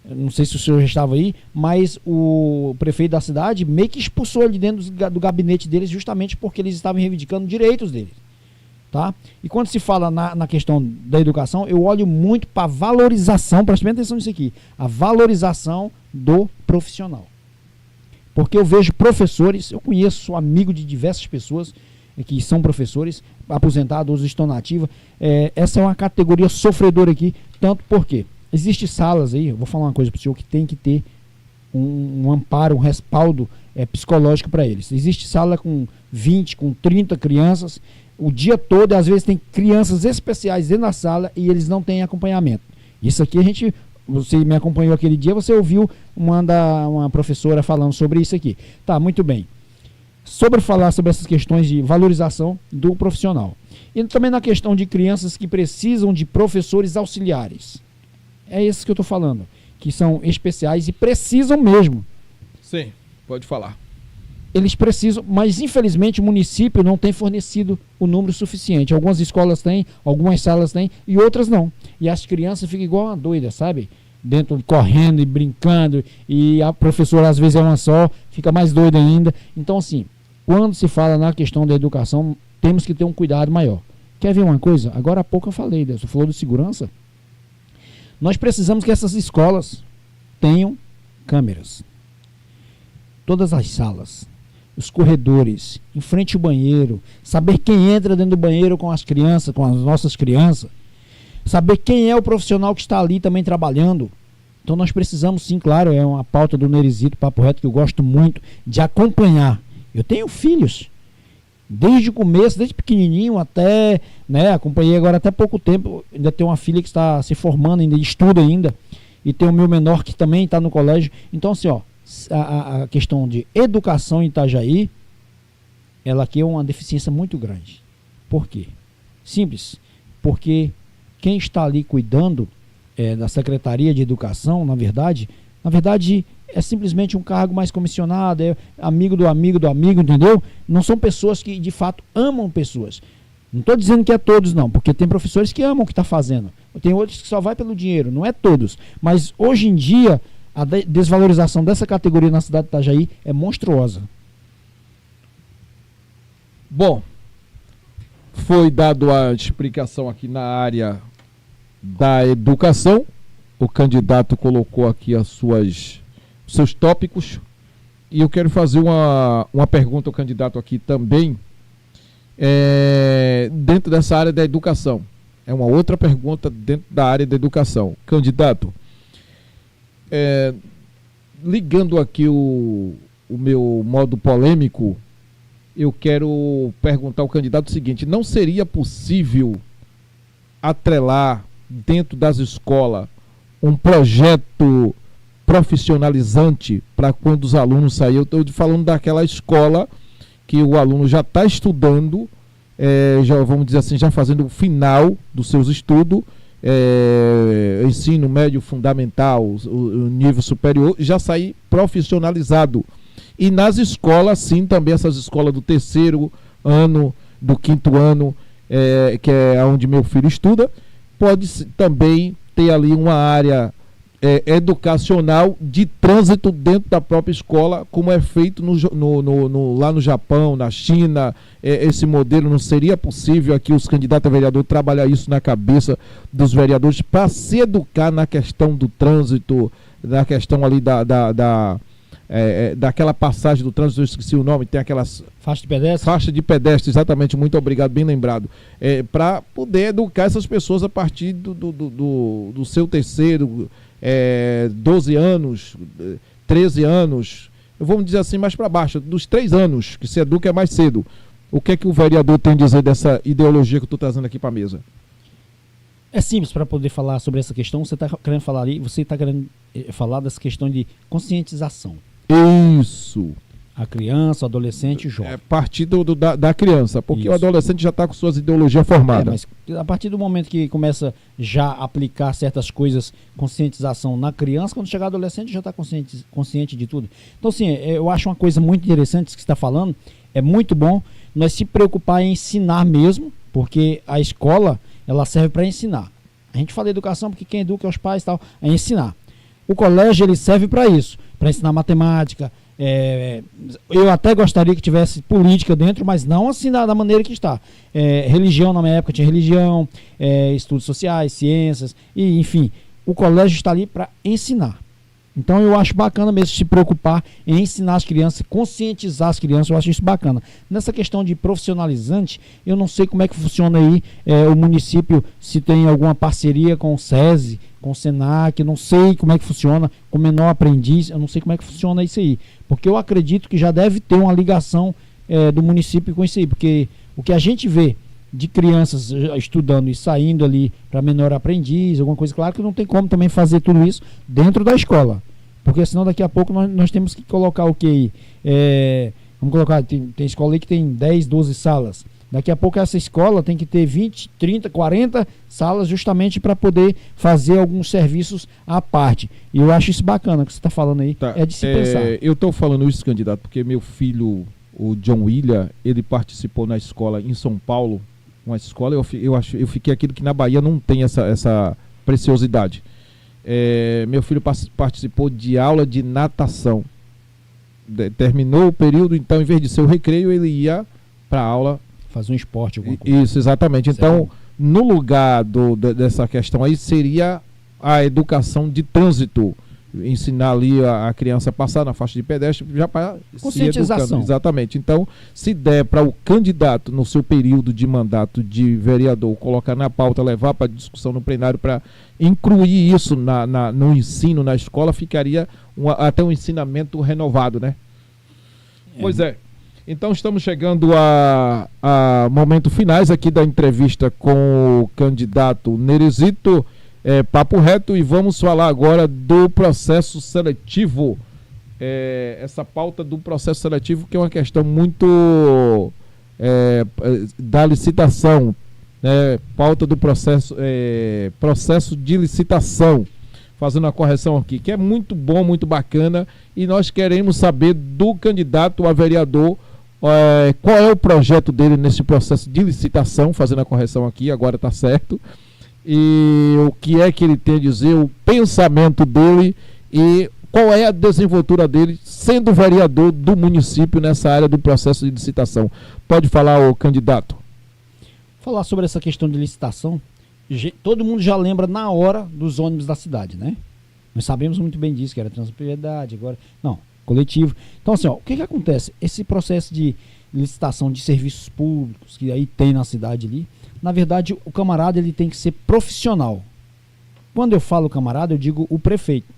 não sei se o senhor já estava aí, mas o prefeito da cidade meio que expulsou ele dentro do gabinete deles, justamente porque eles estavam reivindicando direitos deles. Tá? E quando se fala na questão da educação, eu olho muito para a valorização, preste bem atenção nisso aqui, a valorização do profissional. Porque eu vejo professores, eu conheço, sou amigo de diversas pessoas que são professores, aposentados, outros estão na ativa. Essa é uma categoria sofredora aqui, tanto porque existem salas aí, eu vou falar uma coisa para o senhor, que tem que ter um amparo, um respaldo psicológico para eles. Existe sala com 20, com 30 crianças, o dia todo, e às vezes tem crianças especiais dentro da sala e eles não têm acompanhamento. Isso aqui você me acompanhou aquele dia, você ouviu uma professora falando sobre isso aqui. Tá, muito bem. Falar sobre essas questões de valorização do profissional. E também na questão de crianças que precisam de professores auxiliares. É isso que eu estou falando, que são especiais e precisam mesmo. Sim, pode falar. Eles precisam, mas infelizmente o município não tem fornecido o número suficiente. Algumas escolas têm, algumas salas têm e outras não. E as crianças ficam igual uma doida, sabe? Dentro, correndo e brincando, e a professora às vezes é uma só, fica mais doida ainda. Então assim, quando se fala na questão da educação, temos que ter um cuidado maior. Quer ver uma coisa? Agora há pouco eu falei, você falou de segurança. Nós precisamos que essas escolas tenham câmeras. Todas as salas, os corredores, em frente ao banheiro, saber quem entra dentro do banheiro com as crianças, com as nossas crianças, saber quem é o profissional que está ali também trabalhando. Então nós precisamos sim, claro, é uma pauta do Nerizito, Papo Reto, que eu gosto muito de acompanhar. Eu tenho filhos, desde o começo, desde pequenininho até, acompanhei agora até pouco tempo, ainda tenho uma filha que está se formando, ainda estuda ainda, e tem o meu menor que também está no colégio. Então assim, a questão de educação em Itajaí, ela aqui é uma deficiência muito grande. Por quê? Simples, porque quem está ali cuidando da Secretaria de Educação, na verdade, é simplesmente um cargo mais comissionado, é amigo do amigo do amigo, entendeu? Não são pessoas que de fato amam pessoas. Não estou dizendo que é todos não, porque tem professores que amam o que está fazendo. Tem outros que só vai pelo dinheiro, não é todos. Mas hoje em dia, a desvalorização dessa categoria na cidade de Itajaí é monstruosa. Bom, foi dado a explicação aqui na área da educação. O candidato colocou aqui seus tópicos. E eu quero fazer uma pergunta ao candidato aqui também, dentro dessa área da educação. É uma outra pergunta dentro da área da educação. Candidato, ligando aqui o meu modo polêmico, eu quero perguntar ao candidato o seguinte: não seria possível atrelar dentro das escolas um projeto profissionalizante para quando os alunos saírem? Eu estou falando daquela escola que o aluno já está estudando, já vamos dizer assim, já fazendo o final dos seus estudos, ensino médio fundamental, o nível superior, já sair profissionalizado. E nas escolas, sim, também essas escolas do 3º ano, do 5º ano, que é onde meu filho estuda, pode também ter ali uma área educacional de trânsito dentro da própria escola, como é feito lá no Japão, na China. Esse modelo não seria possível aqui os candidatos a vereador trabalhar isso na cabeça dos vereadores para se educar na questão do trânsito, na questão ali daquela passagem do trânsito, eu esqueci o nome, tem aquelas... Faixa de pedestre? Faixa de pedestre, exatamente, muito obrigado, bem lembrado. Para poder educar essas pessoas a partir do seu 3º, 12 anos, 13 anos, vamos dizer assim, mais para baixo, dos 3 anos, que se educa mais cedo. O que é que o vereador tem a dizer dessa ideologia que eu estou trazendo aqui para a mesa? É simples para poder falar sobre essa questão. Você está querendo falar ali, você está querendo falar dessa questão de conscientização. Isso. A criança, o adolescente e o É jovem. partir da criança, porque Isso. o adolescente já está com suas ideologias formadas. Mas a partir do momento que começa já a aplicar certas coisas, conscientização na criança, quando chegar adolescente já está consciente de tudo. Então, assim, eu acho uma coisa muito interessante que você está falando, é muito bom nós se preocupar em ensinar mesmo, porque a escola, ela serve para ensinar. A gente fala educação porque quem educa é os pais e tal, é ensinar. O colégio, ele serve para isso, para ensinar matemática. Eu até gostaria que tivesse política dentro, mas não assim da maneira que está. Religião, na minha época tinha religião, estudos sociais, ciências, e enfim, o colégio está ali para ensinar. Então eu acho bacana mesmo se preocupar em ensinar as crianças, conscientizar as crianças, eu acho isso bacana. Nessa questão de profissionalizante, eu não sei como é que funciona aí o município, se tem alguma parceria com o SESI, com o SENAC, eu não sei como é que funciona, com o menor aprendiz, eu não sei como é que funciona isso aí. Porque eu acredito que já deve ter uma ligação do município com isso aí, porque o que a gente vê de crianças estudando e saindo ali para menor aprendiz, alguma coisa, claro que não tem como também fazer tudo isso dentro da escola, porque senão daqui a pouco nós temos que colocar o que vamos colocar, tem escola aí que tem 10, 12 salas, daqui a pouco essa escola tem que ter 20, 30, 40 salas justamente para poder fazer alguns serviços à parte, e eu acho isso bacana, o que você está falando aí, é de se pensar. Eu estou falando isso, candidato, porque meu filho, o John William, ele participou na escola em São Paulo, uma escola, eu fiquei aquilo que na Bahia não tem essa preciosidade. Meu filho participou de aula de natação. Terminou o período, então, em vez de ser o recreio, ele ia para a aula. Fazer um esporte, alguma coisa. Isso, exatamente. Então, no lugar dessa questão aí, seria a educação de trânsito. Ensinar ali a criança a passar na faixa de pedestre, já para se educando. Exatamente. Então, se der para o candidato, no seu período de mandato de vereador, colocar na pauta, levar para discussão no plenário, para incluir isso no ensino, na escola, ficaria até um ensinamento renovado, né? Pois é. Então, estamos chegando a momentos finais aqui da entrevista com o candidato Nerizito. Papo reto, e vamos falar agora do processo seletivo, essa pauta do processo seletivo, que é uma questão muito da licitação, pauta do processo de licitação, fazendo a correção aqui, que é muito bom, muito bacana, e nós queremos saber do candidato a vereador qual é o projeto dele nesse processo de licitação, fazendo a correção aqui, agora está certo, e o que é que ele tem a dizer, o pensamento dele e qual é a desenvoltura dele sendo vereador do município nessa área do processo de licitação. Pode falar, o candidato. Falar sobre essa questão de licitação, todo mundo já lembra na hora dos ônibus da cidade, né? Nós sabemos muito bem disso, que era transpropriedade, agora... Não, coletivo. Então, assim, o que acontece? Esse processo de licitação de serviços públicos que aí tem na cidade ali, na verdade, o camarada ele tem que ser profissional. Quando eu falo camarada, eu digo o prefeito.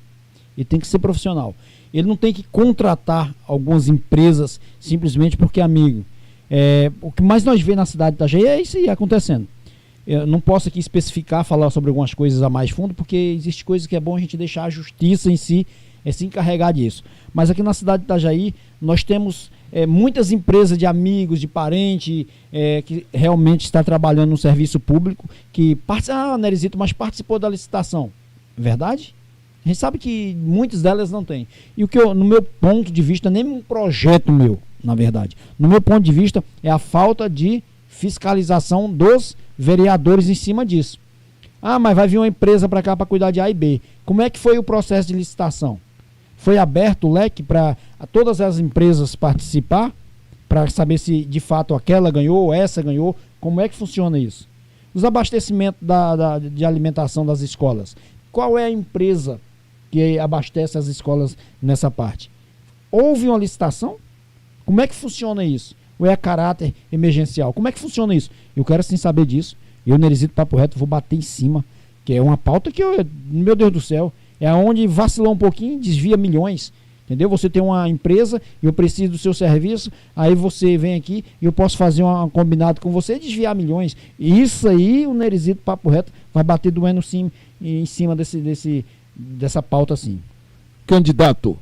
Ele tem que ser profissional. Ele não tem que contratar algumas empresas simplesmente porque é amigo. O que mais nós vemos na cidade de Itajaí é isso aí acontecendo. Eu não posso aqui especificar, falar sobre algumas coisas a mais fundo, porque existe coisas que é bom a gente deixar a justiça em si se encarregar disso. Mas aqui na cidade de Itajaí, nós temos muitas empresas de amigos, de parentes, que realmente está trabalhando no serviço público, que Nerizito, mas participou da licitação. Verdade? A gente sabe que muitas delas não têm. E o que no meu ponto de vista, nem um projeto meu, na verdade. No meu ponto de vista, é a falta de fiscalização dos vereadores em cima disso. Mas vai vir uma empresa para cá para cuidar de A e B. Como é que foi o processo de licitação? Foi aberto o leque para todas as empresas participar, para saber se de fato aquela ganhou ou essa ganhou? Como é que funciona isso? Os abastecimentos de alimentação das escolas. Qual é a empresa que abastece as escolas nessa parte? Houve uma licitação? Como é que funciona isso? Ou é a caráter emergencial? Como é que funciona isso? Eu quero sim saber disso. Eu, Nerizito Papo Reto, vou bater em cima, que é uma pauta que, meu Deus do céu, é onde vacilou um pouquinho, desvia milhões, entendeu? Você tem uma empresa e eu preciso do seu serviço, aí você vem aqui e eu posso fazer um combinado com você e desviar milhões. E isso aí, o Nerizito Papo Reto vai bater doendo sim, em cima dessa pauta assim. Candidato,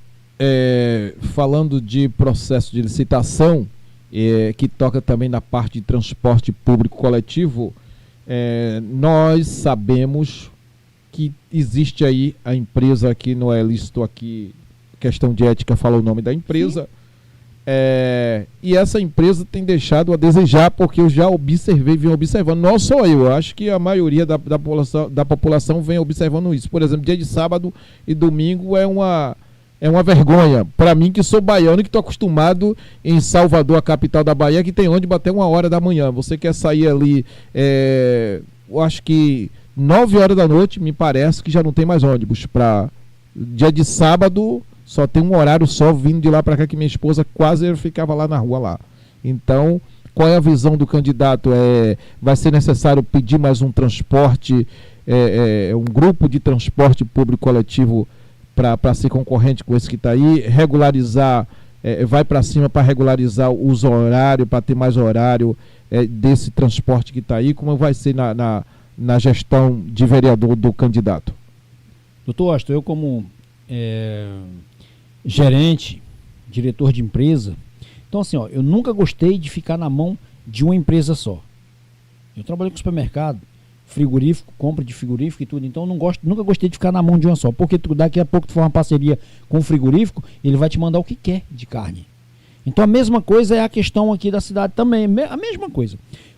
falando de processo de licitação, que toca também na parte de transporte público coletivo, nós sabemos que existe aí a empresa, que não é lícito aqui, questão de ética, fala o nome da empresa, e essa empresa tem deixado a desejar, porque eu já observei, venho observando, não só eu acho que a maioria da população vem observando isso. Por exemplo, dia de sábado e domingo é uma vergonha. Para mim, que sou baiano e que estou acostumado em Salvador, a capital da Bahia, que tem ônibus até 1h da manhã. Você quer sair ali, eu acho que 9h da noite, me parece que já não tem mais ônibus. Para dia de sábado, só tem um horário só vindo de lá para cá, que minha esposa quase ficava lá na rua lá. Então, qual é a visão do candidato? Vai ser necessário pedir mais um transporte, um grupo de transporte público coletivo para ser concorrente com esse que está aí, regularizar, vai para cima para regularizar o uso horário, para ter mais horário desse transporte que está aí. Como vai ser na gestão de vereador do candidato? Doutor Austin, eu como gerente, diretor de empresa, então assim, eu nunca gostei de ficar na mão de uma empresa só. Eu trabalhei com supermercado, frigorífico, compra de frigorífico e tudo, então nunca gostei de ficar na mão de uma só, porque daqui a pouco tu for uma parceria com o frigorífico, ele vai te mandar o que quer de carne. Então a mesma coisa é a questão aqui da cidade também, a mesma coisa.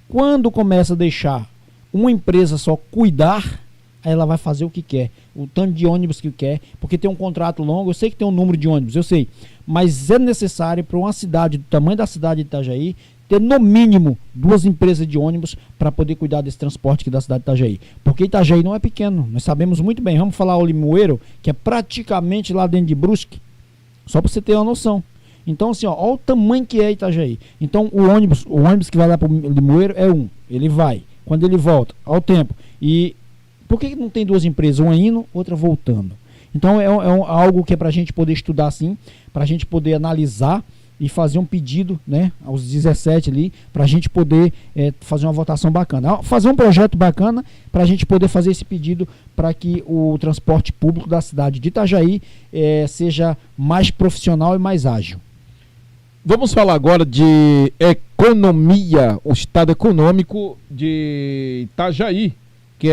Quando começa a deixar uma empresa só cuidar, aí ela vai fazer o que quer, o tanto de ônibus que quer, porque tem um contrato longo, eu sei que tem um número de ônibus, eu sei, mas é necessário para uma cidade do tamanho da cidade de Itajaí ter no mínimo 2 empresas de ônibus para poder cuidar desse transporte aqui da cidade de Itajaí, porque Itajaí não é pequeno, nós sabemos muito bem. Vamos falar o Limoeiro, que é praticamente lá dentro de Brusque, só para você ter uma noção. Então assim, olha o tamanho que é Itajaí. Então o ônibus que vai lá para o Limoeiro ele vai, quando ele volta, ao tempo. E por que não tem 2 empresas, uma indo, outra voltando? Então é algo que é para a gente poder estudar assim, para a gente poder analisar e fazer um pedido, né, aos 17 ali, para a gente poder fazer uma votação bacana. Fazer um projeto bacana para a gente poder fazer esse pedido para que o transporte público da cidade de Itajaí seja mais profissional e mais ágil. Vamos falar agora de economia, o estado econômico de Itajaí, que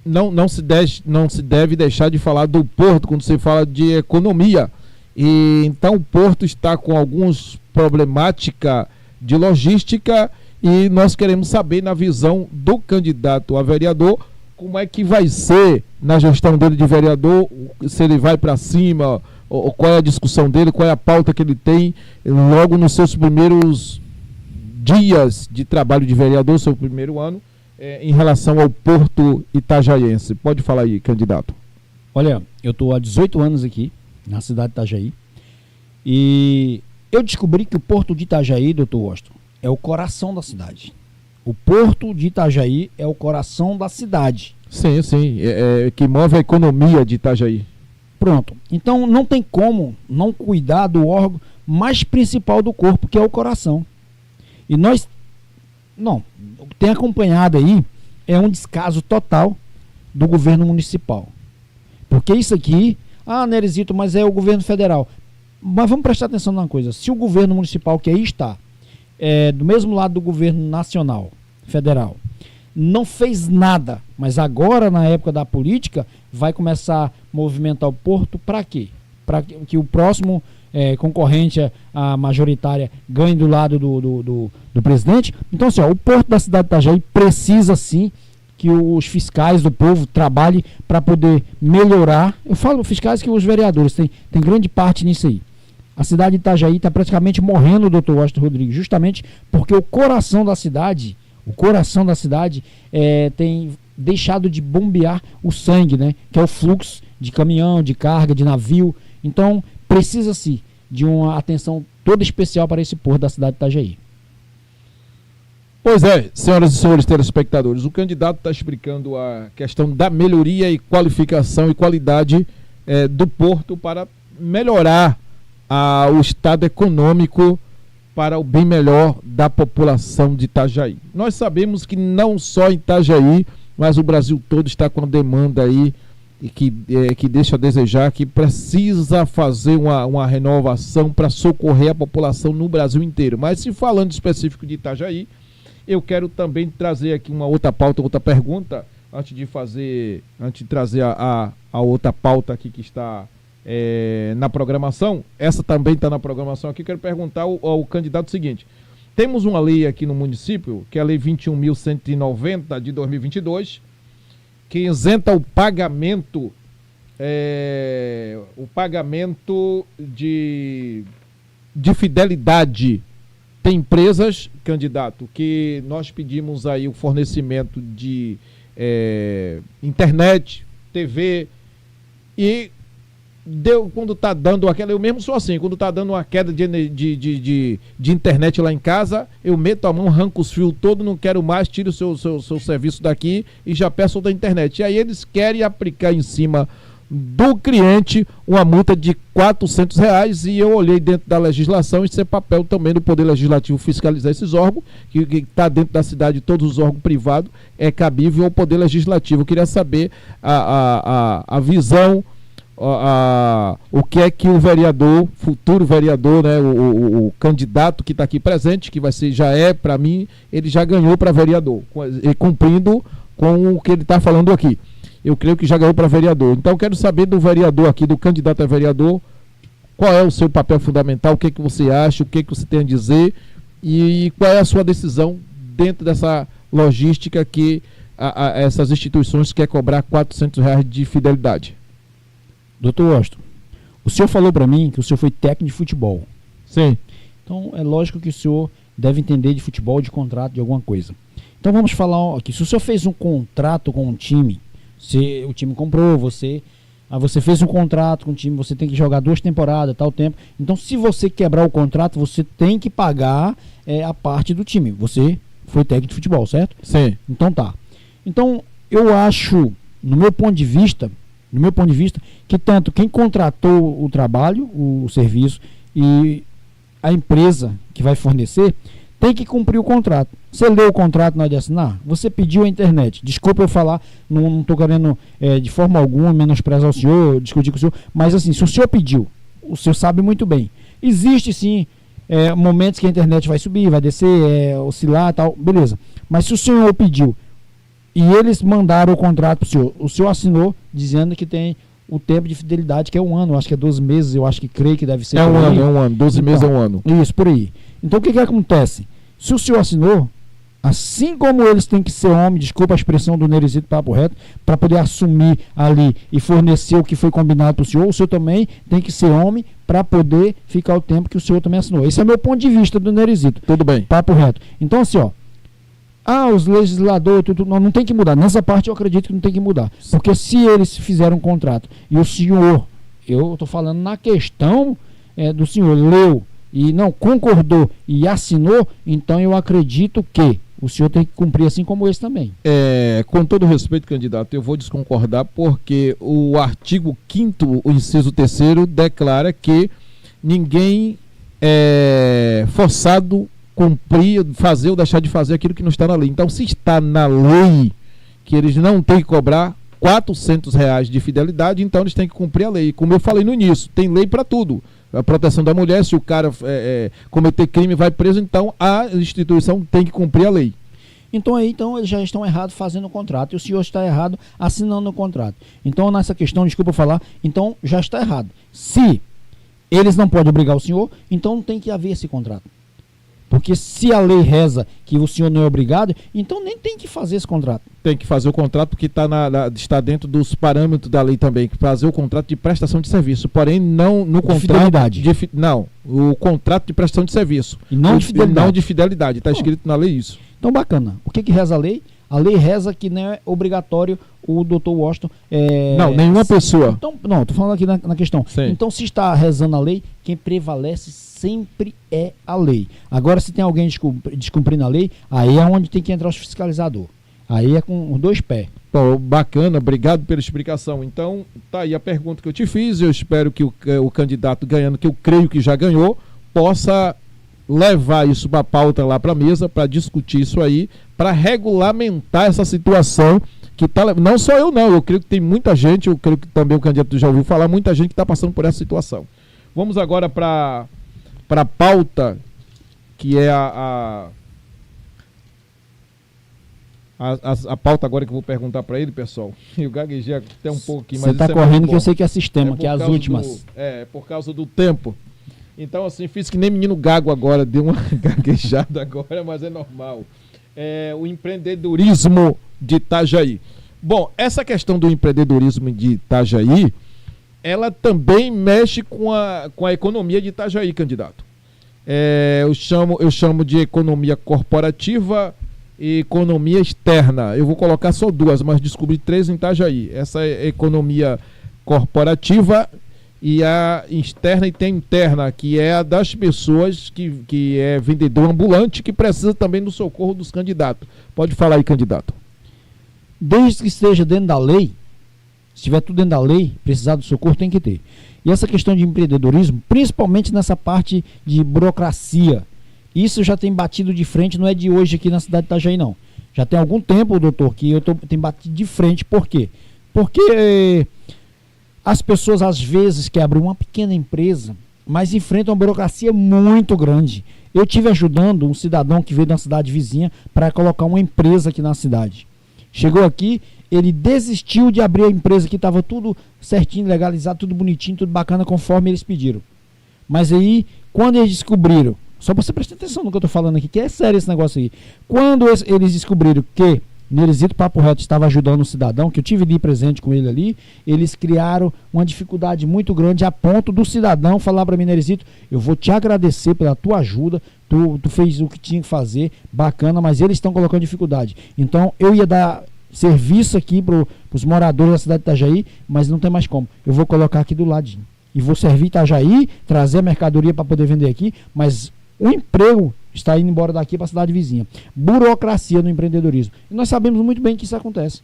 não se deve deixar de falar do porto quando se fala de economia. E então o porto está com algumas problemática de logística, e nós queremos saber, na visão do candidato a vereador, como é que vai ser na gestão dele de vereador, se ele vai para cima, ou qual é a discussão dele, qual é a pauta que ele tem logo nos seus primeiros dias de trabalho de vereador, seu primeiro ano, em relação ao porto itajaiense. Pode falar aí, candidato. Olha, eu estou há 18 anos aqui na cidade de Itajaí, e eu descobri que o porto de Itajaí, doutor Washington, é o coração da cidade. O porto de Itajaí é o coração da cidade. Sim, que move a economia de Itajaí. Pronto, então não tem como não cuidar do órgão mais principal do corpo, que é o coração. E nós, o que tem acompanhado aí é um descaso total do governo municipal. Porque isso aqui, Neresito, mas é o governo federal. Mas vamos prestar atenção numa coisa: se o governo municipal, que aí está, do mesmo lado do governo nacional, federal, não fez nada, mas agora, na época da política, vai começar a movimentar o porto para quê? Para que o próximo concorrente, a majoritária, ganhe do lado do presidente. Então, assim, o porto da cidade de Itajaí precisa, sim, que os fiscais do povo trabalhem para poder melhorar. Eu falo fiscais, que os vereadores tem grande parte nisso aí. A cidade de Itajaí está praticamente morrendo, doutor Washington Rodrigues, justamente porque o coração da cidade tem deixado de bombear o sangue, né? Que é o fluxo de caminhão, de carga, de navio. Então, precisa-se de uma atenção toda especial para esse porto da cidade de Itajaí. Pois é, senhoras e senhores telespectadores, o candidato está explicando a questão da melhoria e qualificação e qualidade do porto para melhorar o estado econômico para o bem melhor da população de Itajaí. Nós sabemos que não só em Itajaí, mas o Brasil todo está com a demanda aí e que deixa a desejar, que precisa fazer uma renovação para socorrer a população no Brasil inteiro. Mas se falando específico de Itajaí, eu quero também trazer aqui uma outra pauta, outra pergunta, antes de trazer a outra pauta aqui que está na programação. Essa também está na programação aqui. Quero perguntar ao candidato o seguinte: temos uma lei aqui no município, que é a Lei 21.190 de 2022, que isenta o pagamento de fidelidade. Tem empresas, candidato, que nós pedimos aí o fornecimento de internet, TV, e quando está dando aquela, eu mesmo sou assim, quando está dando uma queda de internet lá em casa, eu meto a mão, arranco os fios todos, não quero mais, tiro o seu serviço daqui e já peço outra internet. E aí eles querem aplicar em cima do cliente uma multa de R$400, e eu olhei dentro da legislação, isso é papel também do Poder Legislativo fiscalizar esses órgãos, que está dentro da cidade, todos os órgãos privados, é cabível ao Poder Legislativo. Eu queria saber a visão, o que é que o vereador, futuro vereador, né, o candidato que está aqui presente, que vai ser, para mim, ele já ganhou para vereador, cumprindo com o que ele está falando aqui. Eu creio que já ganhou para vereador. Então, eu quero saber do vereador aqui, do candidato a vereador, qual é o seu papel fundamental, o que é que você acha, o que é que você tem a dizer e qual é a sua decisão dentro dessa logística que essas instituições querem cobrar R$400 de fidelidade. Doutor Washington, o senhor falou para mim que o senhor foi técnico de futebol. Sim. Então, é lógico que o senhor deve entender de futebol, de contrato, de alguma coisa. Então, vamos falar aqui. Se o senhor fez um contrato com um time, se o time comprou, você fez um contrato com o time, você tem que jogar 2 temporadas, tal tempo. Então, se você quebrar o contrato, você tem que pagar a parte do time. Você foi técnico de futebol, certo? Sim. Então tá. Então, eu acho, no meu ponto de vista, que tanto quem contratou o trabalho, o serviço, e a empresa que vai fornecer, tem que cumprir o contrato. Você leu o contrato na hora de assinar? Você pediu a internet. Desculpa eu falar, não estou querendo de forma alguma menosprezar o senhor, discutir com o senhor, mas assim, se o senhor pediu, o senhor sabe muito bem. Existe sim momentos que a internet vai subir, vai descer, oscilar e tal, beleza. Mas se o senhor pediu e eles mandaram o contrato para o senhor assinou dizendo que tem o tempo de fidelidade, que é 1 ano, eu acho que é 12 meses, eu acho que creio que deve ser. É 1 ano, 12 meses é 1 ano. Isso, por aí. Então o que acontece? Se o senhor assinou, assim como eles têm que ser homem, desculpa a expressão do Nerizito Papo Reto, para poder assumir ali e fornecer o que foi combinado para o senhor também tem que ser homem para poder ficar o tempo que o senhor também assinou. Esse é o meu ponto de vista do Nerizito. Tudo bem. Papo Reto. Então assim, os legisladores, não tem que mudar. Nessa parte eu acredito que não tem que mudar. Porque se eles fizeram um contrato e o senhor, eu estou falando na questão do senhor, leu e não concordou e assinou, então eu acredito que o senhor tem que cumprir assim como esse também. Com todo respeito, candidato, eu vou desconcordar porque o artigo 5º, o inciso 3º, declara que ninguém é forçado cumprir, fazer ou deixar de fazer aquilo que não está na lei. Então, se está na lei que eles não têm que cobrar R$400 de fidelidade, então eles têm que cumprir a lei. Como eu falei no início, tem lei para tudo. A proteção da mulher, se o cara cometer crime, vai preso, então a instituição tem que cumprir a lei. Então eles já estão errados fazendo o contrato e o senhor está errado assinando o contrato. Então nessa questão, desculpa falar, então já está errado. Se eles não podem obrigar o senhor, então não tem que haver esse contrato. Porque se a lei reza que o senhor não é obrigado, então nem tem que fazer esse contrato. Tem que fazer o contrato porque está dentro dos parâmetros da lei também, que fazer o contrato de prestação de serviço, porém não no contrato fidelidade. O contrato de prestação de serviço. E não de fidelidade. Não de fidelidade, está escrito na lei isso. Então bacana. O que reza a lei? A lei reza que não é obrigatório o Dr. Washington... Não, nenhuma pessoa. Então, não, estou falando aqui na questão. Sim. Então, se está rezando a lei, quem prevalece sempre é a lei. Agora, se tem alguém descumprindo a lei, aí é onde tem que entrar os fiscalizadores. Aí é com os 2 pés. Bom, bacana, obrigado pela explicação. Então, tá aí a pergunta que eu te fiz. Eu espero que o candidato ganhando, que eu creio que já ganhou, possa levar isso para a pauta lá para a mesa, para discutir isso aí, para regulamentar essa situação que tá, não só eu não, eu creio que tem muita gente, eu creio que também o candidato já ouviu falar, muita gente que está passando por essa situação. Vamos agora para a pauta, que é a pauta agora que eu vou perguntar para ele, pessoal. Eu gaguejei até um pouco aqui, mas você está correndo que eu sei que é sistema, que é as últimas. Por causa do tempo. Então, assim, fiz que nem menino gago agora, deu uma gaguejada agora, mas é normal. O empreendedorismo de Itajaí. Bom, essa questão do empreendedorismo de Itajaí, ela também mexe com a economia de Itajaí, candidato. Eu chamo de economia corporativa e economia externa. Eu vou colocar só duas, mas descobri 3 em Itajaí. Essa é a economia corporativa e a externa, e tem a interna, que é a das pessoas que é vendedor ambulante, que precisa também do socorro dos candidatos. Pode falar aí, candidato. Desde que esteja dentro da lei, se estiver tudo dentro da lei, precisar do socorro tem que ter. E essa questão de empreendedorismo, principalmente nessa parte de burocracia, isso já tem batido de frente, não é de hoje aqui na cidade de Itajaí, não. Já tem algum tempo, doutor, que tenho batido de frente. Por quê? Porque as pessoas, às vezes, querem abrir uma pequena empresa, mas enfrentam uma burocracia muito grande. Eu estive ajudando um cidadão que veio da cidade vizinha para colocar uma empresa aqui na cidade. Chegou aqui, ele desistiu de abrir a empresa, que estava tudo certinho, legalizado, tudo bonitinho, tudo bacana, conforme eles pediram. Mas aí, quando eles descobriram, só para você prestar atenção no que eu estou falando aqui, que é sério esse negócio aí. Quando eles descobriram que Neresito Papo Reto estava ajudando um cidadão, que eu tive ali presente com ele ali, eles criaram uma dificuldade muito grande, a ponto do cidadão falar para mim: Neresito, eu vou te agradecer pela tua ajuda, tu fez o que tinha que fazer, bacana, mas eles estão colocando dificuldade. Então eu ia dar serviço aqui para os moradores da cidade de Itajaí, mas não tem mais como. Eu vou colocar aqui do ladinho. E vou servir Itajaí, trazer a mercadoria para poder vender aqui, mas o emprego está indo embora daqui para a cidade vizinha. Burocracia no empreendedorismo. E nós sabemos muito bem que isso acontece.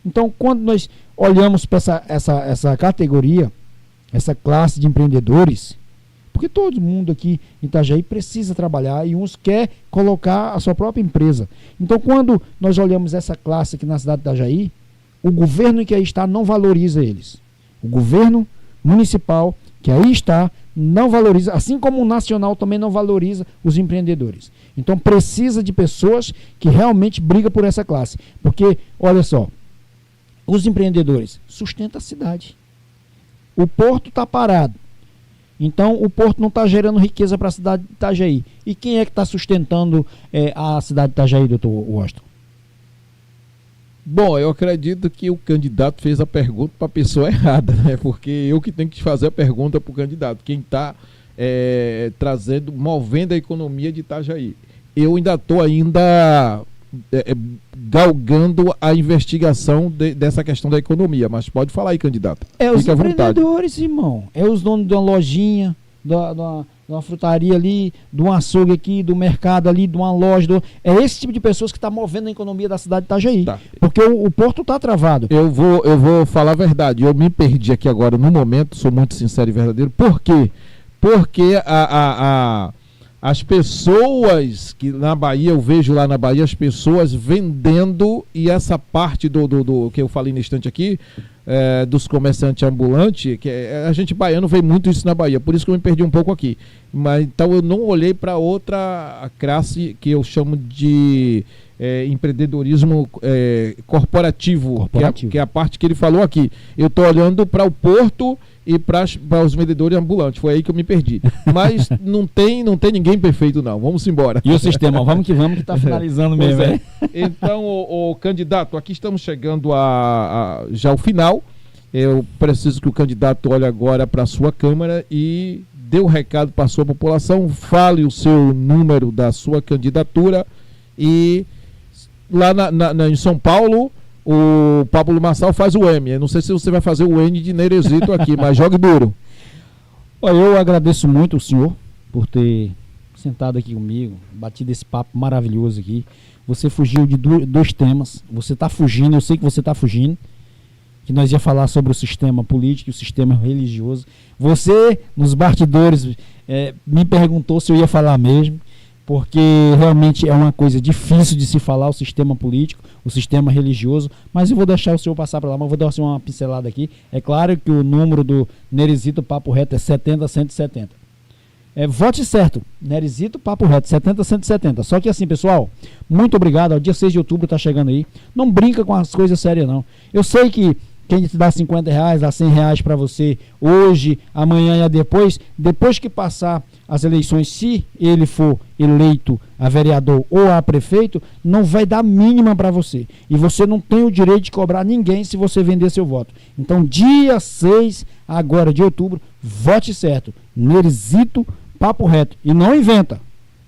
Então, quando nós olhamos para essa categoria, essa classe de empreendedores, porque todo mundo aqui em Itajaí precisa trabalhar e uns quer colocar a sua própria empresa. Então, quando nós olhamos essa classe aqui na cidade de Itajaí, o governo que aí está não valoriza eles. O governo municipal que aí está não valoriza, assim como o nacional também não valoriza os empreendedores. Então precisa de pessoas que realmente brigam por essa classe. Porque, olha só, os empreendedores sustentam a cidade. O porto está parado. Então o porto não está gerando riqueza para a cidade de Itajaí. E quem é que está sustentando a cidade de Itajaí, doutor Washington? Bom, eu acredito que o candidato fez a pergunta para a pessoa errada, né? Porque eu que tenho que fazer a pergunta para o candidato. Quem está movendo a economia de Itajaí. Eu ainda estou galgando a investigação dessa questão da economia, mas pode falar aí, candidato. Os empreendedores, irmão. Os donos de uma lojinha, de uma frutaria ali, de um açougue aqui, do mercado ali, de uma loja. É esse tipo de pessoas que está movendo a economia da cidade de Itajaí. Tá. Porque o porto está travado. Eu vou falar a verdade. Eu me perdi aqui agora no momento, sou muito sincero e verdadeiro. Por quê? Porque as pessoas que na Bahia, eu vejo lá na Bahia as pessoas vendendo, e essa parte do que eu falei no instante aqui, dos comerciantes ambulantes, que a gente baiano vê muito isso na Bahia, por isso que eu me perdi um pouco aqui. Mas então eu não olhei para outra classe que eu chamo de empreendedorismo corporativo. Que é a parte que ele falou aqui. Eu estou olhando para o porto e para os vendedores ambulantes. Foi aí que eu me perdi. Mas não tem ninguém perfeito, não. Vamos embora. E o sistema? Vamos que está finalizando mesmo. Então, o candidato, aqui estamos chegando já ao final. Eu preciso que o candidato olhe agora para a sua Câmara e dê um recado para a sua população. Fale o seu número da sua candidatura. E lá em São Paulo, o Pablo Marçal faz o M. Eu não sei se você vai fazer o N de Neresito aqui, mas jogue duro. Eu agradeço muito o senhor por ter sentado aqui comigo, batido esse papo maravilhoso aqui. Você fugiu de dois temas. Você está fugindo, eu sei que você está fugindo. Que nós ia falar sobre o sistema político e o sistema religioso. Você, nos bastidores, me perguntou se eu ia falar mesmo. porque realmente é uma coisa difícil de se falar, o sistema político, o sistema religioso, mas eu vou deixar o senhor passar para lá, mas vou dar assim, uma pincelada aqui. É claro que o número do Neresito Papo Reto é 70-170. Vote certo, Neresito Papo Reto, 70-170. Só que assim, pessoal, muito obrigado. O dia 6 de outubro está chegando aí. Não brinca com as coisas sérias, não. Eu sei que quem te dá R$50, dá R$100 para você hoje, amanhã e depois que passar as eleições, se ele for eleito a vereador ou a prefeito, não vai dar mínima para você. E você não tem o direito de cobrar ninguém se você vender seu voto. Então, dia 6 agora de outubro, vote certo. Neresito Papo Reto. E não inventa.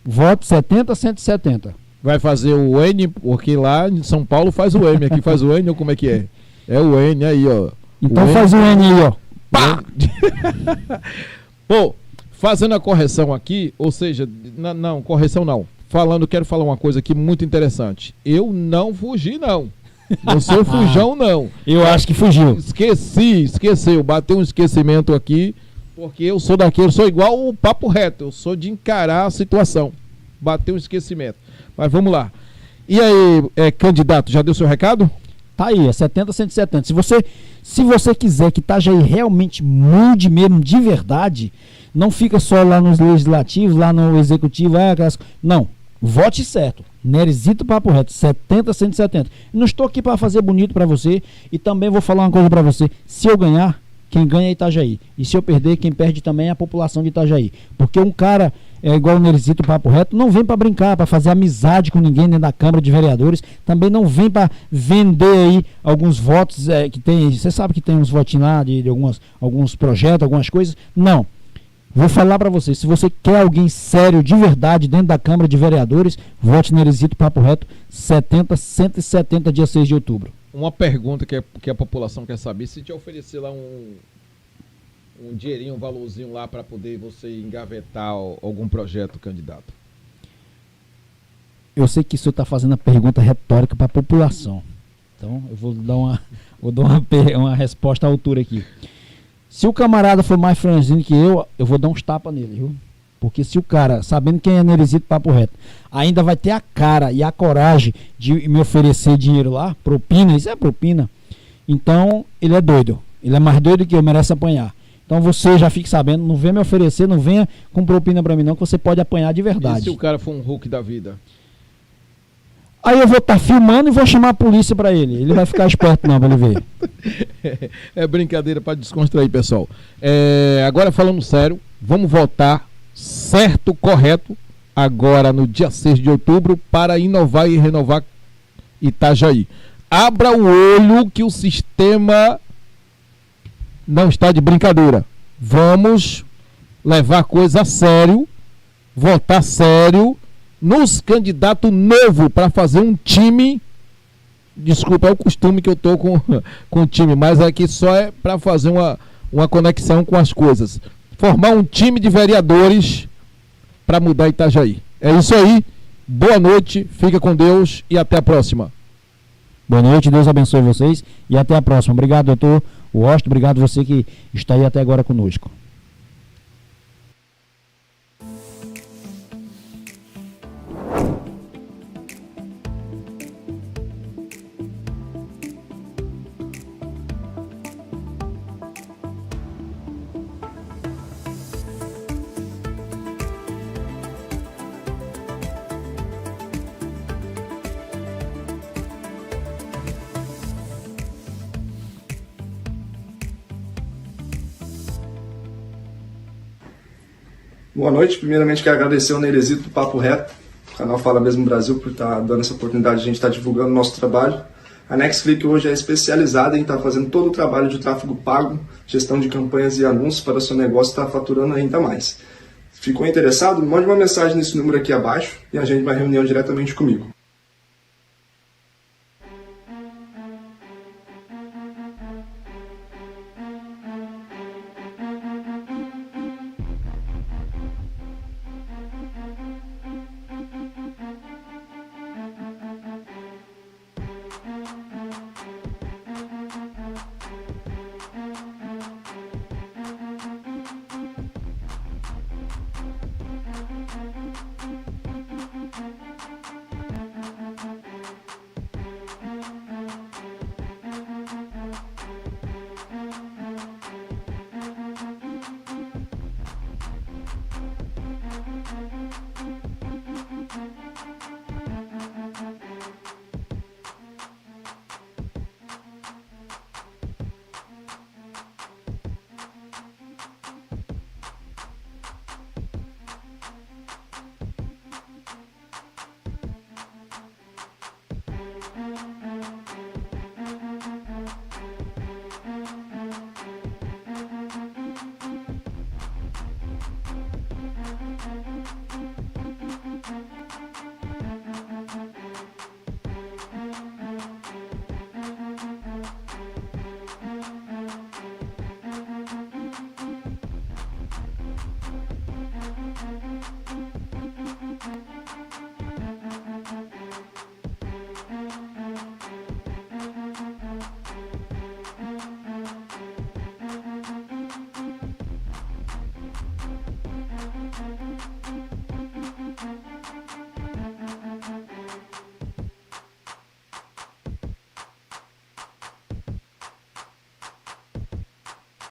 Vote 70-170. Vai fazer o N, porque lá em São Paulo faz o M, aqui faz o N, ou como é que é? É o N aí, ó. Então faz o N aí, ó. Pá! Pô, fazendo a correção aqui, ou seja, não, correção não. Quero falar uma coisa aqui muito interessante. Eu não fugi, não. Não sou fujão, não. Eu acho que fugiu. Esqueceu. Bateu um esquecimento aqui, porque eu sou daquele, sou igual o Papo Reto. Eu sou de encarar a situação. Bateu um esquecimento. Mas vamos lá. E aí, candidato, já deu seu recado? Tá aí, é 70-170. Se você quiser que Itajaí realmente mude mesmo de verdade, não fica só lá nos legislativos, lá no executivo, não, vote certo. Neresito Papo Reto, 70-170. Não estou aqui para fazer bonito para você, e também vou falar uma coisa para você. Se eu ganhar, quem ganha é Itajaí. E se eu perder, quem perde também é a população de Itajaí. Porque um cara igual o Neresito Papo Reto não vem para brincar, para fazer amizade com ninguém dentro da Câmara de Vereadores. Também não vem para vender aí alguns votos que tem. Você sabe que tem uns votinhos lá de alguns projetos, algumas coisas. Não. Vou falar para você, se você quer alguém sério, de verdade, dentro da Câmara de Vereadores, vote Neresito Papo Reto, 70-170, dia 6 de outubro. Uma pergunta que a população quer saber, se te oferecer lá um dinheirinho, um valorzinho lá para poder você engavetar algum projeto, candidato. Eu sei que o senhor está fazendo a pergunta retórica para a população. Então, eu vou dar uma resposta à altura aqui. Se o camarada for mais franzino que eu vou dar uns tapas nele, viu? Porque se o cara, sabendo quem é Neresito Papo Reto, ainda vai ter a cara e a coragem de me oferecer dinheiro lá, propina, isso é propina, então ele é doido. Ele é mais doido que eu, merece apanhar. Então você já fique sabendo, não venha me oferecer, não venha com propina pra mim não, que você pode apanhar de verdade. E se o cara for um Hulk da vida? Aí eu vou estar filmando e vou chamar a polícia pra ele. Ele vai ficar esperto não, pra ele ver. É brincadeira para descontrair, pessoal. Agora falando sério, vamos votar certo, correto, agora no dia 6 de outubro, para inovar e renovar Itajaí. Abra o olho que o sistema não está de brincadeira. Vamos levar a coisa a sério, votar sério, nos candidatos novos para fazer um time. Desculpa, é o costume que eu tô com o time, mas aqui só é para fazer uma conexão com as coisas. Formar um time de vereadores para mudar Itajaí. É isso aí. Boa noite, fica com Deus e até a próxima. Boa noite, Deus abençoe vocês e até a próxima. Obrigado, doutor Washington, obrigado você que está aí até agora conosco. Boa noite, primeiramente quero agradecer ao Neresito do Papo Reto, o canal Fala Mesmo Brasil, por estar dando essa oportunidade de a gente estar divulgando o nosso trabalho. A Nextclick hoje é especializada em estar fazendo todo o trabalho de tráfego pago, gestão de campanhas e anúncios para o seu negócio estar faturando ainda mais. Ficou interessado? Mande uma mensagem nesse número aqui abaixo e agende uma reunião diretamente comigo.